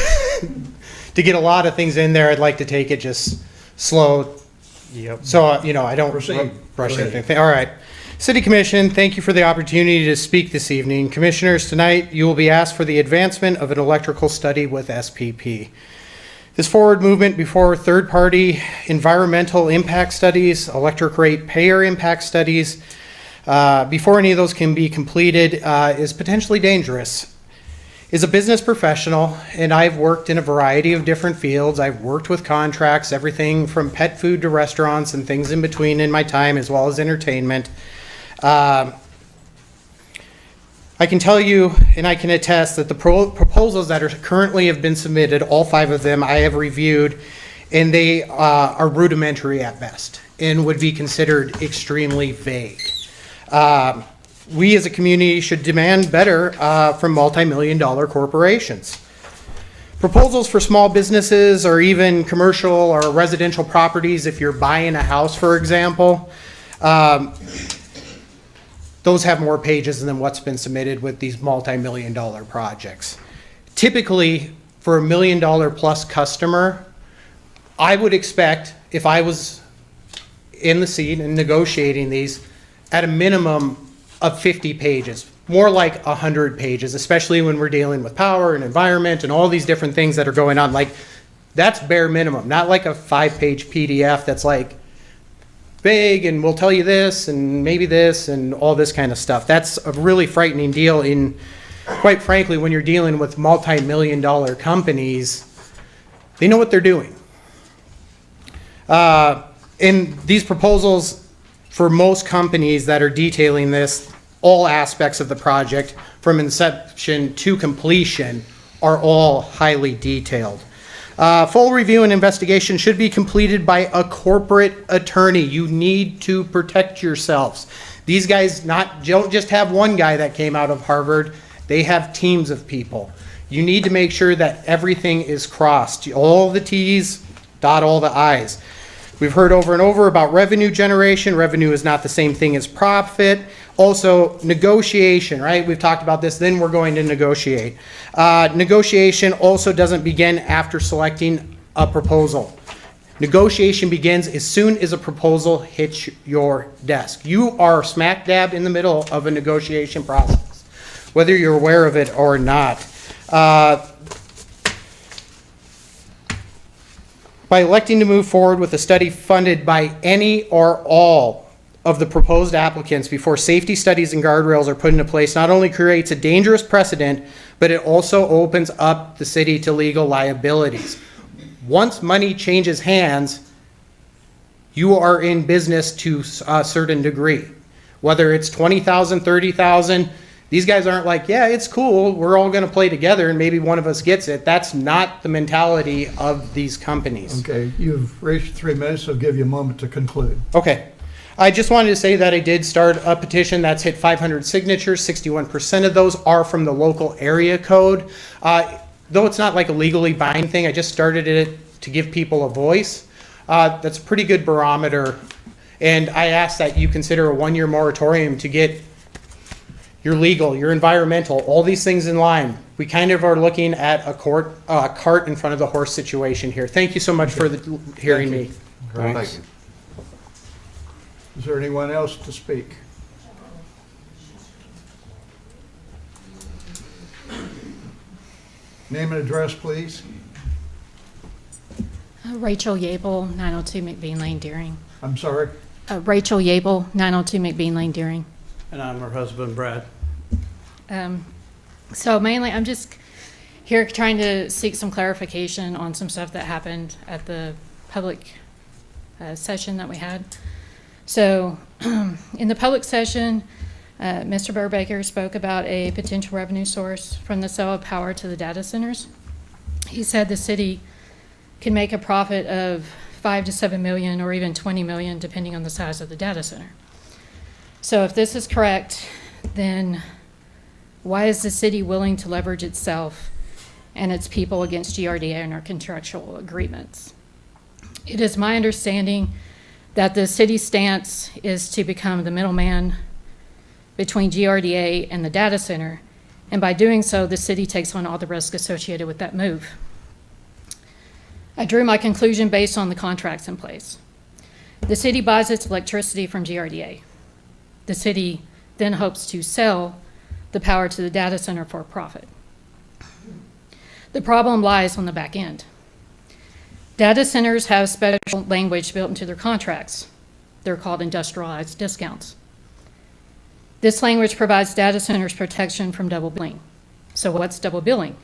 to get a lot of things in there. I'd like to take it just slow. Yep. So, I don't Proceed. rush Go ahead. anything. All right. City Commission, thank you for the opportunity to speak this evening. Commissioners, tonight you will be asked for the advancement of an electrical study with SPP. This forward movement before third-party environmental impact studies, electric rate payer impact studies, before any of those can be completed, is potentially dangerous. As a business professional, and I've worked in a variety of different fields. I've worked with contracts, everything from pet food to restaurants and things in between in my time, as well as entertainment. I can tell you, and I can attest, that the proposals that are currently have been submitted, all 5 of them, I have reviewed, and they are rudimentary at best and would be considered extremely vague. We as a community should demand better from multi-million-dollar corporations. Proposals for small businesses or even commercial or residential properties, if you're buying a house, for example, those have more pages than what's been submitted with these multi-million-dollar projects. Typically, for $1 million plus customer, I would expect, if I was in the seat and negotiating these, at a minimum of 50 pages, more like 100 pages, especially when we're dealing with power and environment and all these different things that are going on. Like, that's bare minimum, not like a 5-page PDF that's like big and we'll tell you this and maybe this and all this kind of stuff. That's a really frightening deal in, quite frankly, when you're dealing with multi-million-dollar companies, they know what they're doing. In these proposals, for most companies that are detailing this, all aspects of the project from inception to completion are all highly detailed. Full review and investigation should be completed by a corporate attorney. You need to protect yourselves. These guys don't just have one guy that came out of Harvard. They have teams of people. You need to make sure that everything is crossed. All the T's, dot all the I's. We've heard over and over about revenue generation. Revenue is not the same thing as profit. Also, negotiation, right? We've talked about this, then we're going to negotiate. Negotiation also doesn't begin after selecting a proposal. Negotiation begins as soon as a proposal hits your desk. You are smack dab in the middle of a negotiation process, whether you're aware of it or not. By electing to move forward with a study funded by any or all of the proposed applicants before safety studies and guardrails are put into place not only creates a dangerous precedent, but it also opens up the city to legal liabilities. Once money changes hands, you are in business to a certain degree. Whether it's 20,000, 30,000, these guys aren't like, yeah, it's cool, we're all gonna play together and maybe one of us gets it. That's not the mentality of these companies. Okay, you've reached 3 minutes, so I'll give you a moment to conclude. Okay. I just wanted to say that I did start a petition that's hit 500 signatures. 61% of those are from the local area code. Though it's not like a legally binding thing, I just started it to give people a voice. That's a pretty good barometer. And I ask that you consider a 1-year moratorium to get your legal, your environmental, all these things in line. We kind of are looking at a cart in front of the horse situation here. Thank you so much for hearing me. Thank you. Is there anyone else to speak? Name and address, please. Rachel Yable, 902 McBean Lane, Deering. I'm sorry? Rachel Yable, 902 McBean Lane, Deering. And I'm her husband, Brad. So mainly, I'm just here trying to seek some clarification on some stuff that happened at the public session that we had. So in the public session, Mr. Burbaker spoke about a potential revenue source from the sale of power to the data centers. He said the city can make a profit of $5 to $7 million or even $20 million, depending on the size of the data center. So if this is correct, then why is the city willing to leverage itself and its people against GRDA and our contractual agreements? It is my understanding that the city's stance is to become the middleman between GRDA and the data center, and by doing so, the city takes on all the risk associated with that move. I drew my conclusion based on the contracts in place. The city buys its electricity from GRDA. The city then hopes to sell the power to the data center for a profit. The problem lies on the back end. Data centers have special language built into their contracts. They're called industrialized discounts. This language provides data centers protection from double billing. So what's double billing?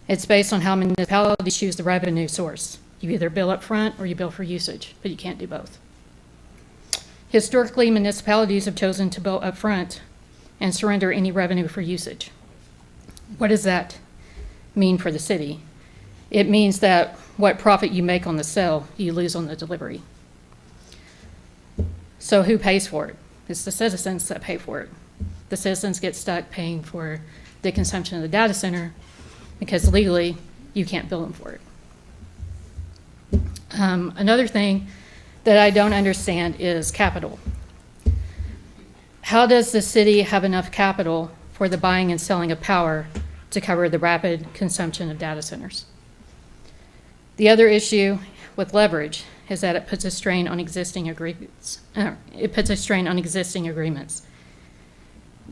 It's based on how municipalities choose the revenue source. You either bill up front or you bill for usage, but you can't do both. Historically, municipalities have chosen to bill up front and surrender any revenue for usage. What does that mean for the city? It means that what profit you make on the sale, you lose on the delivery. So who pays for it? It's the citizens that pay for it. The citizens get stuck paying for the consumption of the data center because legally you can't bill them for it. Another thing that I don't understand is capital. How does the city have enough capital for the buying and selling of power to cover the rapid consumption of data centers? The other issue with leverage is that it puts a strain on existing agreements.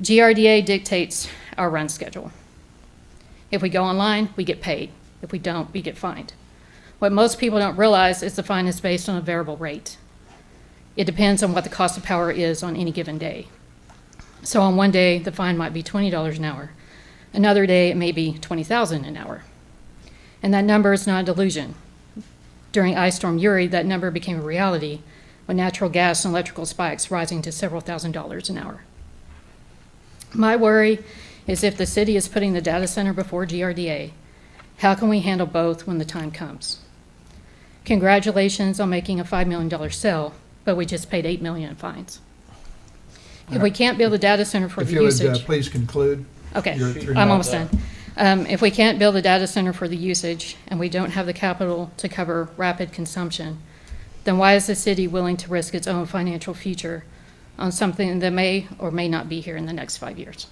GRDA dictates our run schedule. If we go online, we get paid. If we don't, we get fined. What most people don't realize is the fine is based on a variable rate. It depends on what the cost of power is on any given day. So on one day, the fine might be $20 an hour. Another day, it may be $20,000 an hour. And that number is not a delusion. During Ice Storm Uri, that number became a reality with natural gas and electrical spikes rising to several $1,000s an hour. My worry is if the city is putting the data center before GRDA, how can we handle both when the time comes? Congratulations on making a $5 million sale, but we just paid $8 million in fines. If we can't build a data center for If the you would usage. please conclude. Okay, You're through I'm now. almost done. If we can't build a data center for the usage and we don't have the capital to cover rapid consumption, then why is the city willing to risk its own financial future on something that may or may not be here in the next 5 years?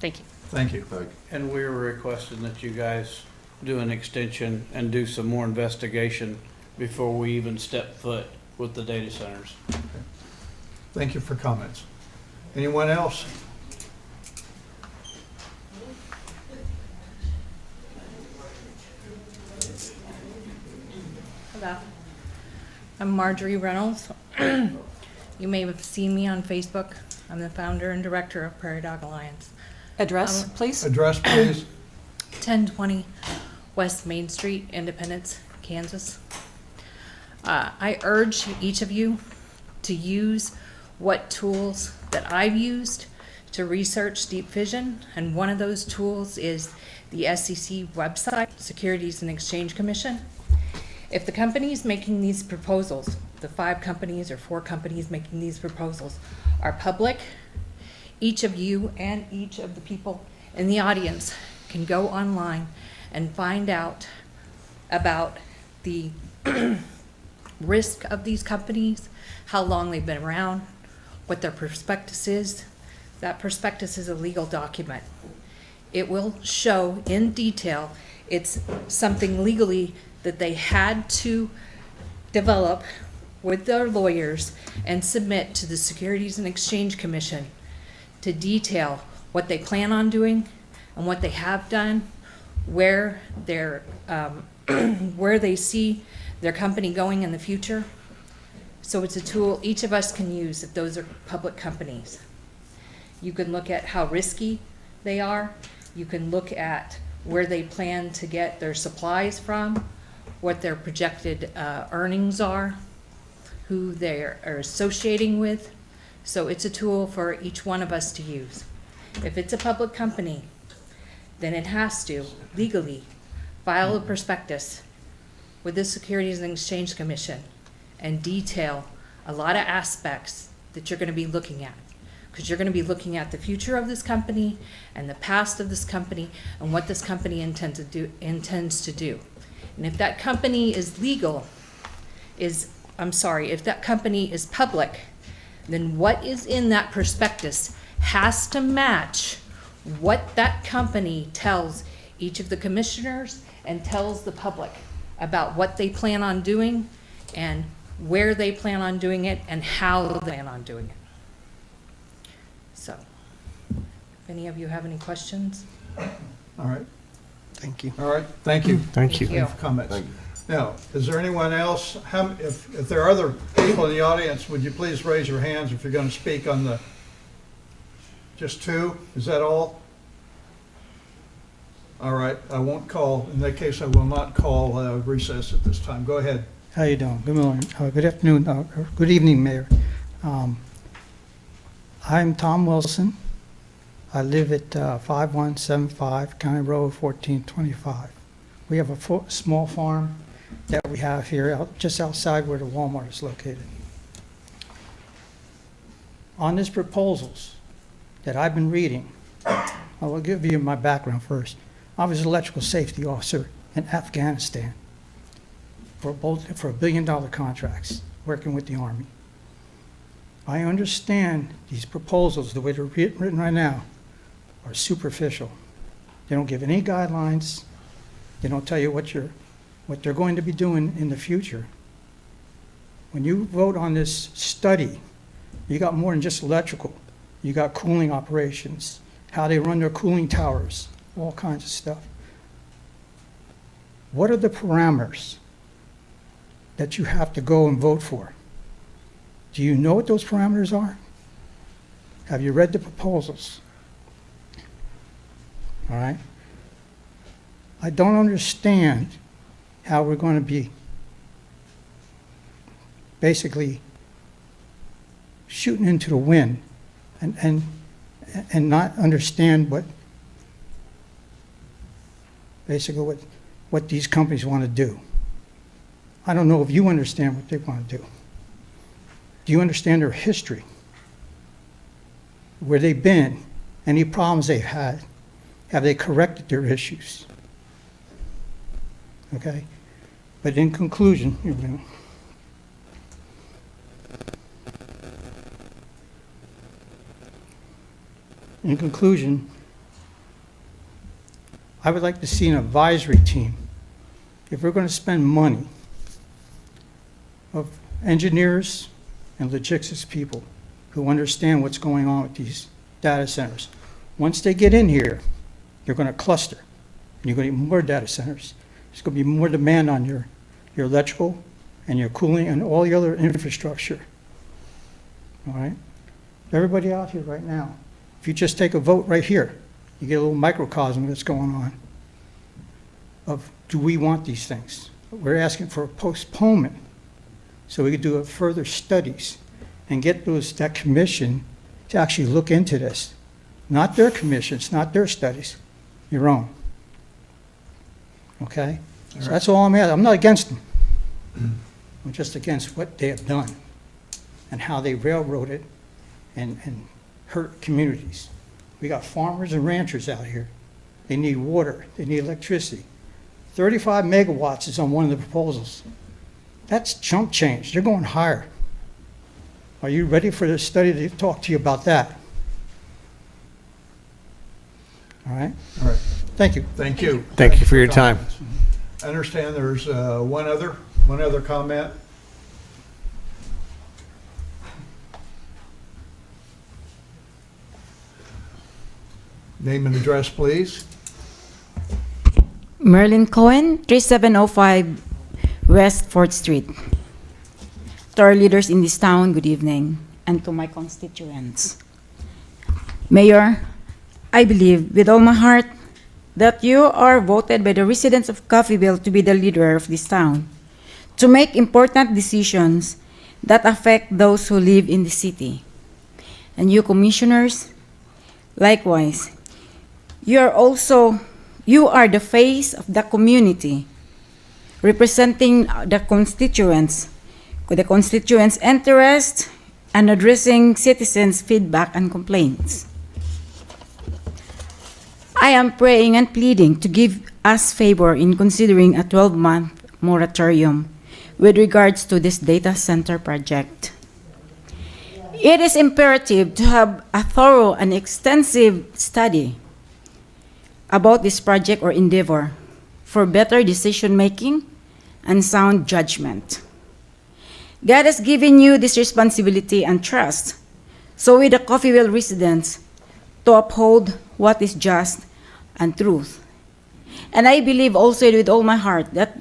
Thank you. Thank you. And we were requesting that you guys do an extension and do some more investigation before we even step foot with the data centers. Thank you for comments. Anyone else? Hello. I'm Marjorie Reynolds. You may have seen me on Facebook. I'm the founder and director of Prairie Dog Alliance. Address, please. Address, please. 1020 West Main Street, Independence, Kansas. I urge each of you to use what tools that I've used to research deep fission, and one of those tools is the SEC website, Securities and Exchange Commission. If the companies making these proposals, the 5 companies or 4 companies making these proposals, are public, each of you and each of the people in the audience can go online and find out about the risk of these companies, how long they've been around, what their prospectus is. That prospectus is a legal document. It will show in detail, it's something legally that they had to develop with their lawyers and submit to the Securities and Exchange Commission to detail what they plan on doing and what they have done, where they're, where they see their company going in the future. So it's a tool each of us can use if those are public companies. You can look at how risky they are. You can look at where they plan to get their supplies from, what their projected earnings are, who they are associating with. So it's a tool for each one of us to use. If it's a public company, then it has to legally file a prospectus with the Securities and Exchange Commission and detail a lot of aspects that you're going to be looking at. Because you're going to be looking at the future of this company and the past of this company and what this company intends to do. And if that company is legal, if that company is public, then what is in that prospectus has to match what that company tells each of the commissioners and tells the public about what they plan on doing and where they plan on doing it and how they plan on doing it. So, if any of you have any questions? All right. Thank you. All right, thank you. Thank you. Thank you. For comments. Thank you. Now, is there anyone else? If there are other people in the audience, would you please raise your hands if you're going to speak on the, just 2? Is that all? All right, I won't call, in that case, I will not call recess at this time. Go ahead. How you doing? Good morning, good afternoon, or good evening, Mayor. I'm Tom Wilson. I live at 5175 County Road 1425. We have a small farm that we have here just outside where the Walmart is located. On these proposals that I've been reading, I will give you my background first. I was an electrical safety officer in Afghanistan for $1 billion contracts, working with the Army. I understand these proposals, the way they're written right now, are superficial. They don't give any guidelines. They don't tell you what they're going to be doing in the future. When you vote on this study, you got more than just electrical. You got cooling operations, how they run their cooling towers, all kinds of stuff. What are the parameters that you have to go and vote for Do you know what those parameters are? Have you read the proposals? All right? I don't understand how we're going to be basically shooting into the wind and not understand basically what these companies want to do. I don't know if you understand what they want to do. Do you understand their history? Where they've been? Any problems they've had? Have they corrected their issues? Okay? But in conclusion, I would like to see an advisory team. If we're going to spend money of engineers and logistics people who understand what's going on with these data centers, once they get in here, they're going to cluster. And you're going to get more data centers. There's going to be more demand on your electrical and your cooling and all the other infrastructure. All right? Everybody out here right now, if you just take a vote right here, you get a little microcosm that's going on of, do we want these things? We're asking for a postponement so we could do further studies and get that commission to actually look into this. Not their commissions, not their studies, your own. Okay? So that's all I'm at. I'm not against them. I'm just against what they have done and how they railroaded and hurt communities. We got farmers and ranchers out here. They need water. They need electricity. 35 megawatts is on one of the proposals. That's chump change. They're going higher. Are you ready for the study to talk to you about that? All right? All right. Thank you. Thank you. Thank you for your time. I understand there's one other comment. Name and address, please. Merlin Cohen, 3705 West 4th Street. To our leaders in this town, good evening, and to my constituents. Mayor, I believe with all my heart that you are voted by the residents of Coffeyville to be the leader of this town, to make important decisions that affect those who live in the city. And you commissioners, likewise, you are the face of the community, representing the constituents, with the constituents' interest and addressing citizens' feedback and complaints. I am praying and pleading to give us favor in considering a 12-month moratorium with regards to this data center project. It is imperative to have a thorough and extensive study about this project or endeavor for better decision-making and sound judgment. God has given you this responsibility and trust, so with the Coffeyville residents, to uphold what is just and truth. And I believe also with all my heart that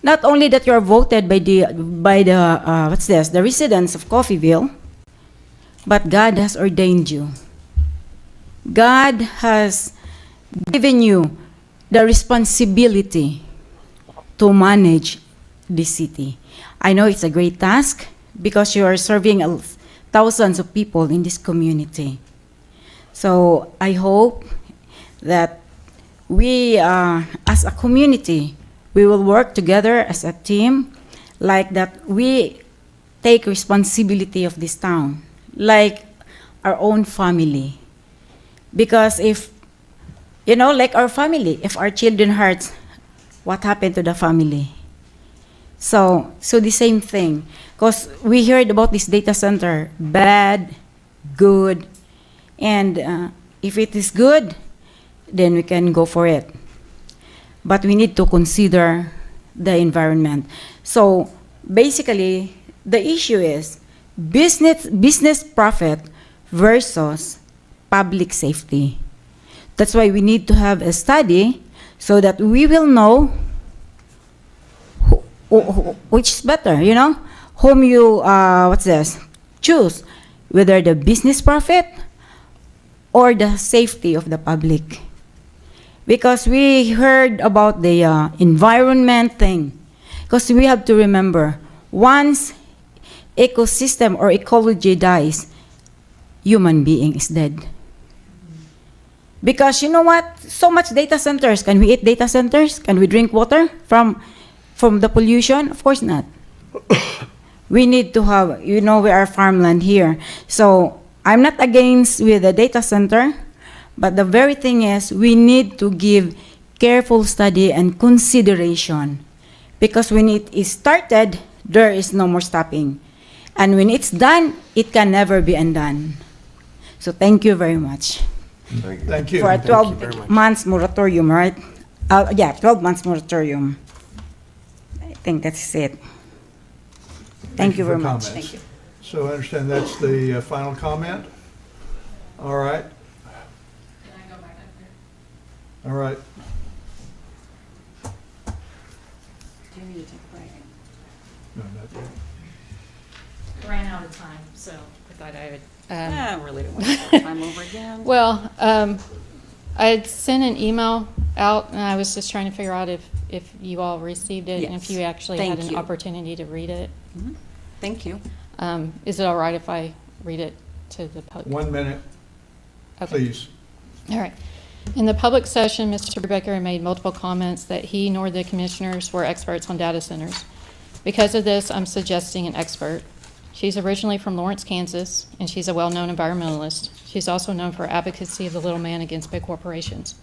not only that you are voted by the residents of Coffeyville, but God has ordained you. God has given you the responsibility to manage the city. I know it's a great task because you are serving thousands of people in this community. So I hope that we, as a community, we will work together as a team, like that we take responsibility of this town, like our own family. Because if, like our family, if our children hurt, what happened to the family? So the same thing, because we heard about this data center, bad, good, and if it is good, then we can go for it. But we need to consider the environment. So basically, the issue is business profit versus public safety. That's why we need to have a study so that we will know which is better, whom you, choose whether the business profit or the safety of the public. Because we heard about the environment thing. Because we have to remember, once ecosystem or ecology dies, human being is dead. Because you know what? So much data centers. Can we eat data centers? Can we drink water from the pollution? Of course not. We need to have, we are farmland here. So I'm not against with the data center, but the very thing is we need to give careful study and consideration. Because when it is started, there is no more stopping. And when it's done, it can never be undone. So thank you very much. Thank you. For a Thank you 12 very much. months moratorium, right? 12 months moratorium. I think that's it. Thank you for very much. comments. Thank you. So I understand that's the final comment? All right. Can I go back up there? All right. Do you need to take a break? No, not yet. Ran out of time, so I thought I would. I really don't want to start time over again. Well, I had sent an email out, and I was just trying to figure out if you all received it and if Yes. you actually Thank had an you. opportunity to read it. Mhm. Thank you. Is it all right if I read it to the public? 1 minute, Okay. please. All right. In the public session, Mr. Becker made multiple comments that he nor the commissioners were experts on data centers. Because of this, I'm suggesting an expert. She's originally from Lawrence, Kansas, and she's a well-known environmentalist. She's also known for advocacy of the little man against big corporations.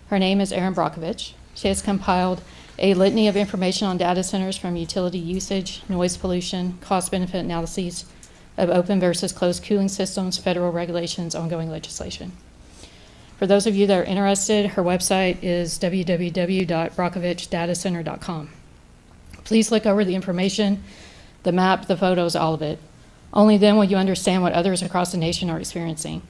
Her name is Erin Brockovich. She has compiled a litany of information on data centers from utility usage, noise pollution, cost-benefit analyses of open versus closed cooling systems, federal regulations, ongoing legislation. For those of you that are interested, her website is www.brockovichdatacenter.com. Please look over the information, the map, the photos, all of it. Only then will you understand what others across the nation are experiencing.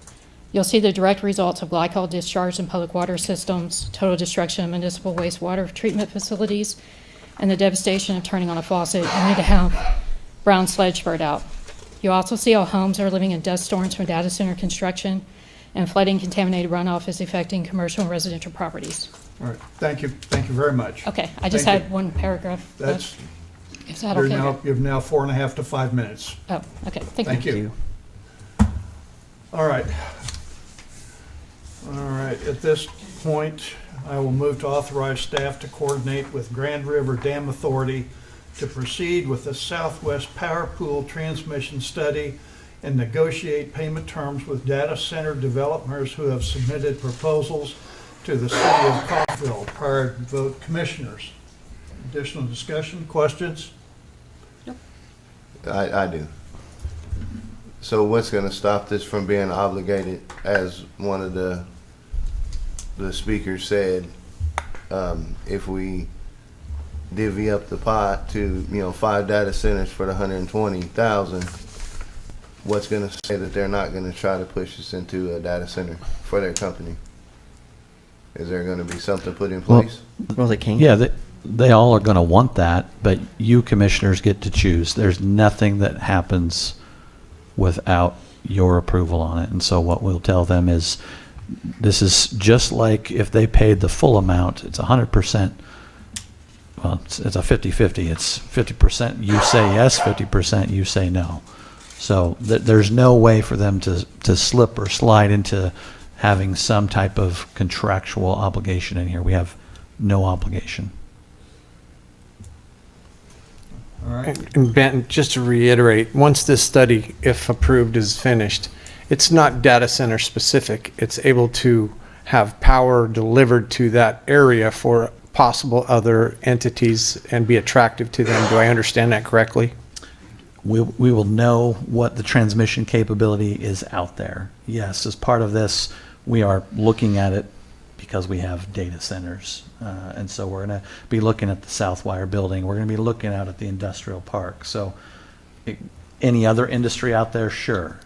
You'll see the direct results of glycol discharge in public water systems, total destruction of municipal wastewater treatment facilities, and the devastation of turning on a faucet only to have brown sludge spurt out. You'll also see how homes are living in dust storms from data center construction, and flooding contaminated runoff is affecting commercial and residential properties. All right, thank you very much. Okay, I just Thank had one paragraph. That's, Is that you're okay? now, you have now 4.5 to 5 minutes. Oh, okay, thank you. Thank you. All right. All right, at this point, I will move to authorize staff to coordinate with Grand River Dam Authority to proceed with the Southwest Power Pool transmission study and negotiate payment terms with data center developers who have submitted proposals to the city of Coffeyville prior to vote commissioners. Additional discussion, questions? I do. So what's gonna stop this from being obligated, as one of the speakers said, if we divvy up the pot to, 5 data centers for the 120,000, what's gonna say that they're not gonna try to push us into a data center for their company? Is there gonna be something put in place? Well, they can't. Yeah, they all are going to want that, but you commissioners get to choose. There's nothing that happens without your approval on it. And so what we'll tell them is, this is just like if they paid the full amount, it's 100%. Well, it's a 50-50. It's 50% you say yes, 50% you say no. So there's no way for them to slip or slide into having some type of contractual obligation in here. We have no obligation. All right. And Ben, just to reiterate, once this study, if approved, is finished, it's not data center specific. It's able to have power delivered to that area for possible other entities and be attractive to them. Do I understand that correctly? We will know what the transmission capability is out there. Yes, as part of this, we are looking at it because we have data centers. And so we're going to be looking at the Southwire building. We're going to be looking out at the industrial park. So Any other industry out there? Sure.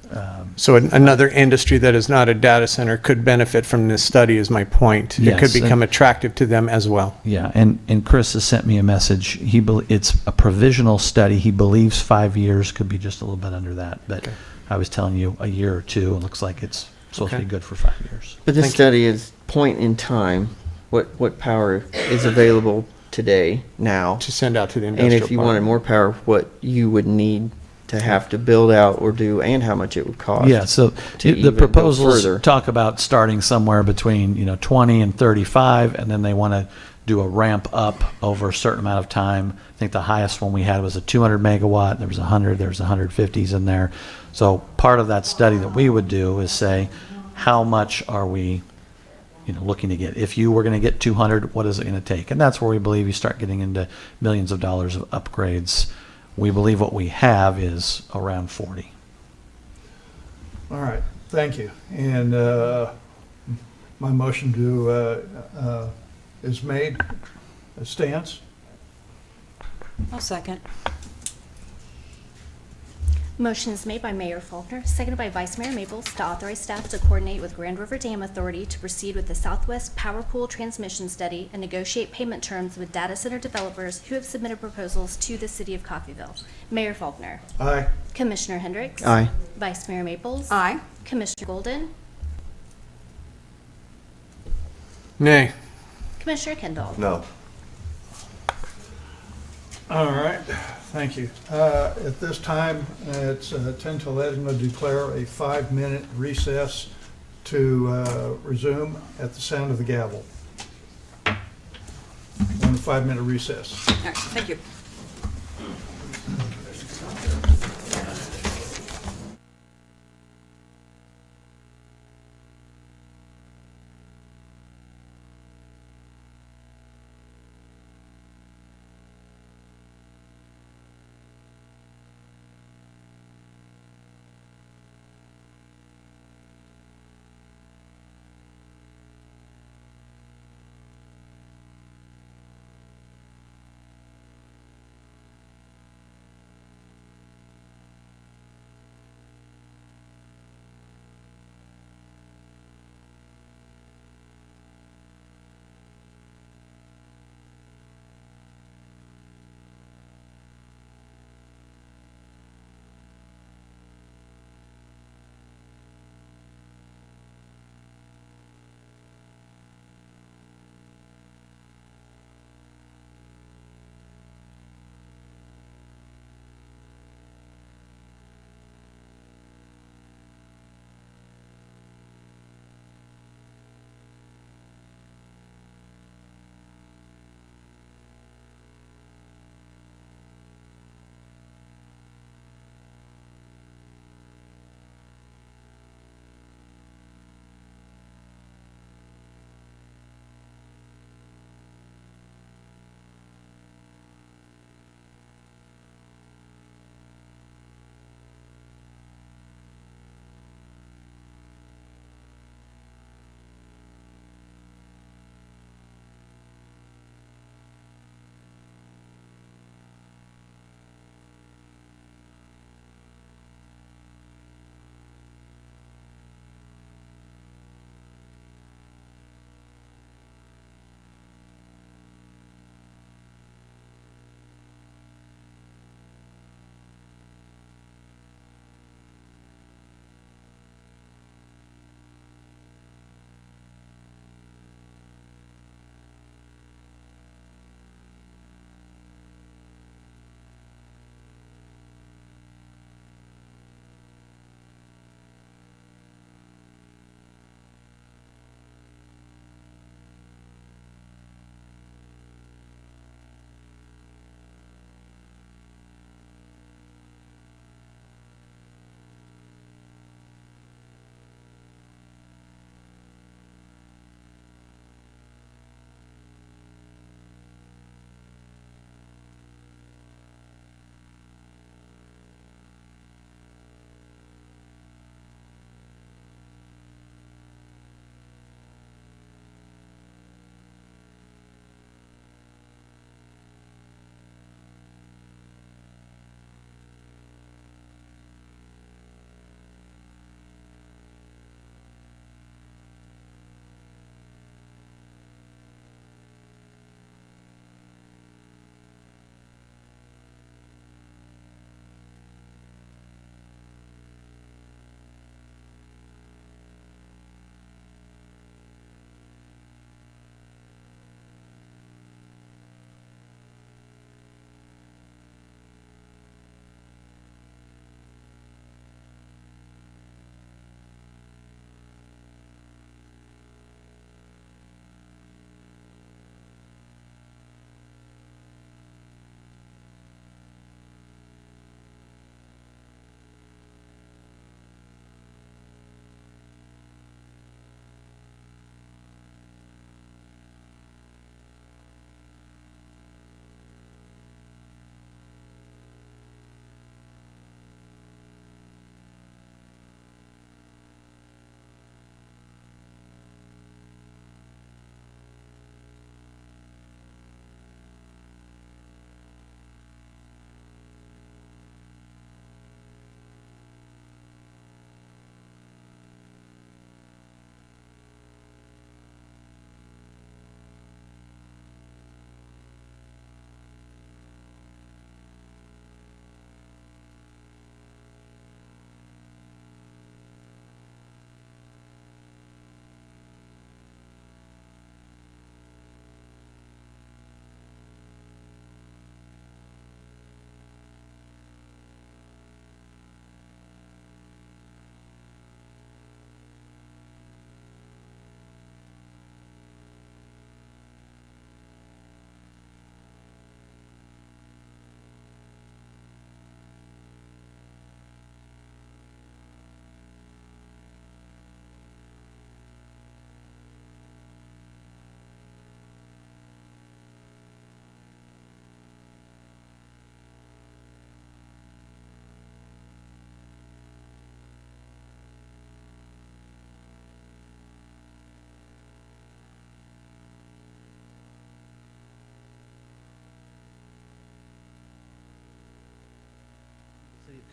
So another industry that is not a data center could benefit from this study is my point. It could Yes, become attractive to them as well. Yeah, and Chris has sent me a message. It's a provisional study. He believes 5 years, could be just a little bit under that. But I was telling you a year or two. It looks like it's supposed to be good for 5 years. But this study is point in time. What power is available today, now? To send out to the And industrial if you park. wanted more power, what you would need to have to build out or do, and how much it would cost. Yeah, so to the even go proposals further. talk about starting somewhere between 20 and 35, and then they want to do a ramp up over a certain amount of time. I think the highest one we had was a 200 megawatt. There was 100. There's 150s in there. So part of that study that we would do is say, how much are we looking to get? If you were going to get 200, what is it going to take? And that's where we believe you start getting into millions of dollars of upgrades. We believe what we have is around 40. All right, thank you. And my motion is made. It stands. I'll second. Motion is made by Mayor Faulkner, seconded by Vice Mayor Maples, to authorize staff to coordinate with Grand River Dam Authority to proceed with the Southwest Power Pool Transmission Study and negotiate payment terms with data center developers who have submitted proposals to the City of Coffeyville. Mayor Faulkner. Aye. Commissioner Hendricks. Aye. Vice Mayor Maples. Aye. Commissioner Golden. Nay. Commissioner Kendall. No. All right, thank you. At this time, it's 10 to 11. I'm going to declare a 5-minute recess to resume at the sound of the gavel. 5-minute recess. All right, thank you.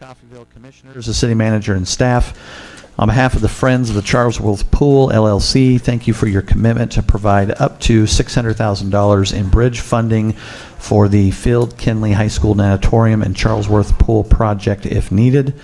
Coffeyville Commissioners, the city manager, and staff. On behalf of the Friends of the Charlesworth Pool LLC, thank you for your commitment to provide up to $600,000 in bridge funding for the Field Kinley High School natatorium and Charlesworth Pool project if needed.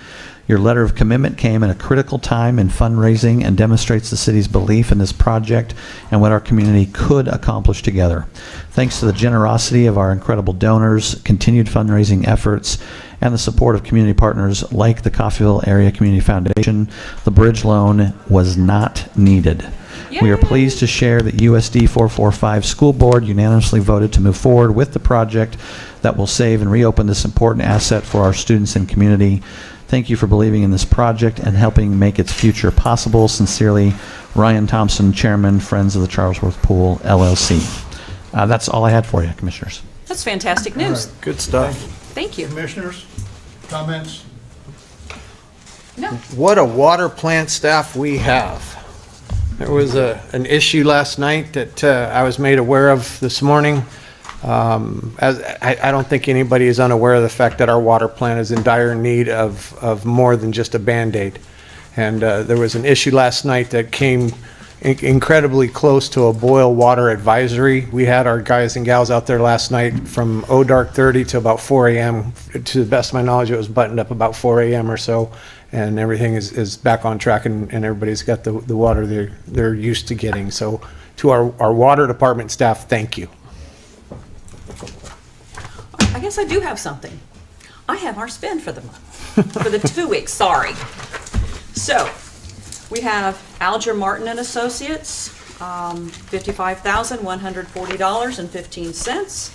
Your letter of commitment came at a critical time in fundraising and demonstrates the city's belief in this project and what our community could accomplish together. Thanks to the generosity of our incredible donors, continued fundraising efforts, and the support of community partners like the Coffeyville Area Community Foundation, the bridge loan was not needed. We are pleased to share that USD 445 School Board unanimously voted to move forward with the project that will save and reopen this important asset for our students and community. Thank you for believing in this project and helping make its future possible. Sincerely, Ryan Thompson, Chairman, Friends of the Charlesworth Pool, LLC. That's all I had for you, Commissioners. That's fantastic news. Good stuff. Thank you. Commissioners, comments? No. What a water plant staff we have. There was an issue last night that I was made aware of this morning. I don't think anybody is unaware of the fact that our water plant is in dire need of more than just a Band-Aid. And there was an issue last night that came incredibly close to a boil water advisory. We had our guys and gals out there last night from dark 30 to about 4 a.m. To the best of my knowledge, it was buttoned up about 4 a.m. or so, and everything is back on track, and everybody's got the water they're used to getting. So to our water department staff, thank you. I guess I do have something. I have our spend for the month, for the 2 weeks, sorry. So, we have Alger Martin and Associates, $55,140.15.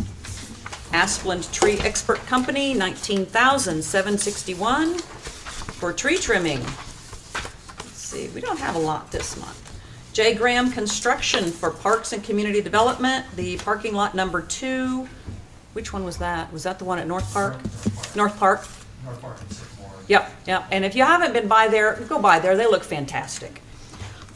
Asplund Tree Expert Company, $19,761 for tree trimming. Let's see, we don't have a lot this month. J. Graham Construction for Parks and Community Development, the parking lot number 2. Which one was that? Was that the one at North Park? North Park? North Park and Sycamore. Yep. And if you haven't been by there, go by there. They look fantastic.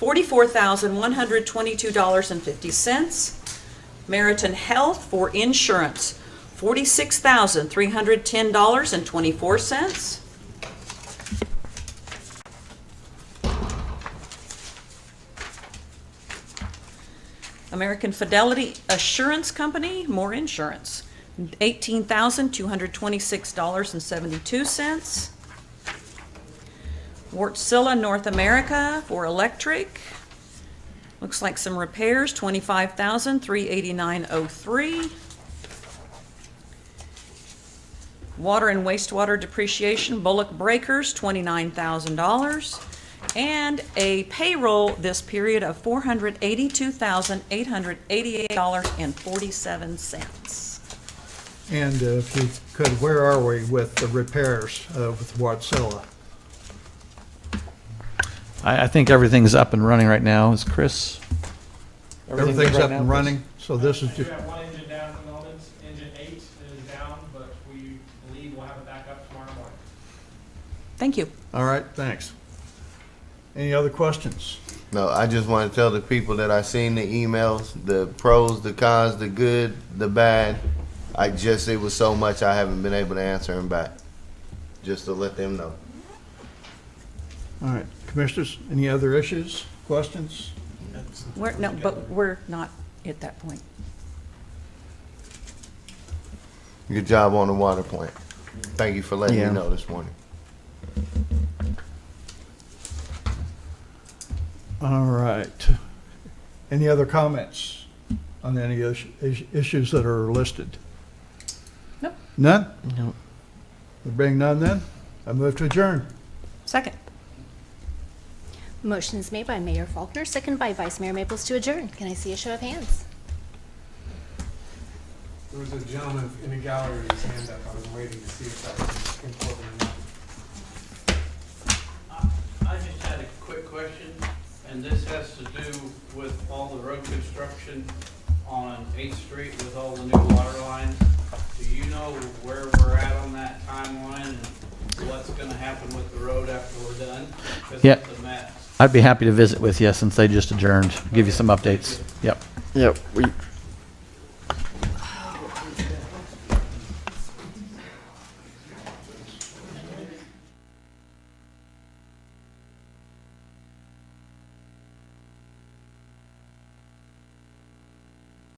$44,122.50. Meriton Health for insurance, $46,310.24. American Fidelity Assurance Company, more insurance, $18,226.72. Wartsilla North America for electric. Looks like some repairs, $25,389.03. Water and wastewater depreciation, Bullock Breakers, $29,000. And a payroll this period of $482,888.47. And if you could, where are we with the repairs with Wartsilla? I think everything's up and running right now. Is Chris? Everything's up and running, so this is We just, have one engine down at the moment. Engine 8 is down, but we believe we'll have it back up tomorrow morning. Thank you. all right, thanks. Any other questions? No, I just want to tell the people that I seen the emails, the pros, the cons, the good, the bad. It was so much I haven't been able to answer them back. Just to let them know. All right, commissioners, any other issues, questions? But we're not at that point. Good job on the water plant. Thank you for letting me know this morning. All right. Any other comments on any issues that are listed? Nope. None? No. There being none then, I move to adjourn. Second. Motion is made by Mayor Faulkner, seconded by Vice Mayor Maples to adjourn. Can I see a show of hands? There was a gentleman in the gallery with his hand up. I was waiting to see if that was important or not. I just had a quick question, and this has to do with all the road construction on 8th Street with all the new water lines. Do you know where we're at on that timeline and what's gonna happen with the road after we're done? 'Cause Yeah. it's a mess. I'd be happy to visit with you since they just adjourned, give you some updates. Yep. Yep,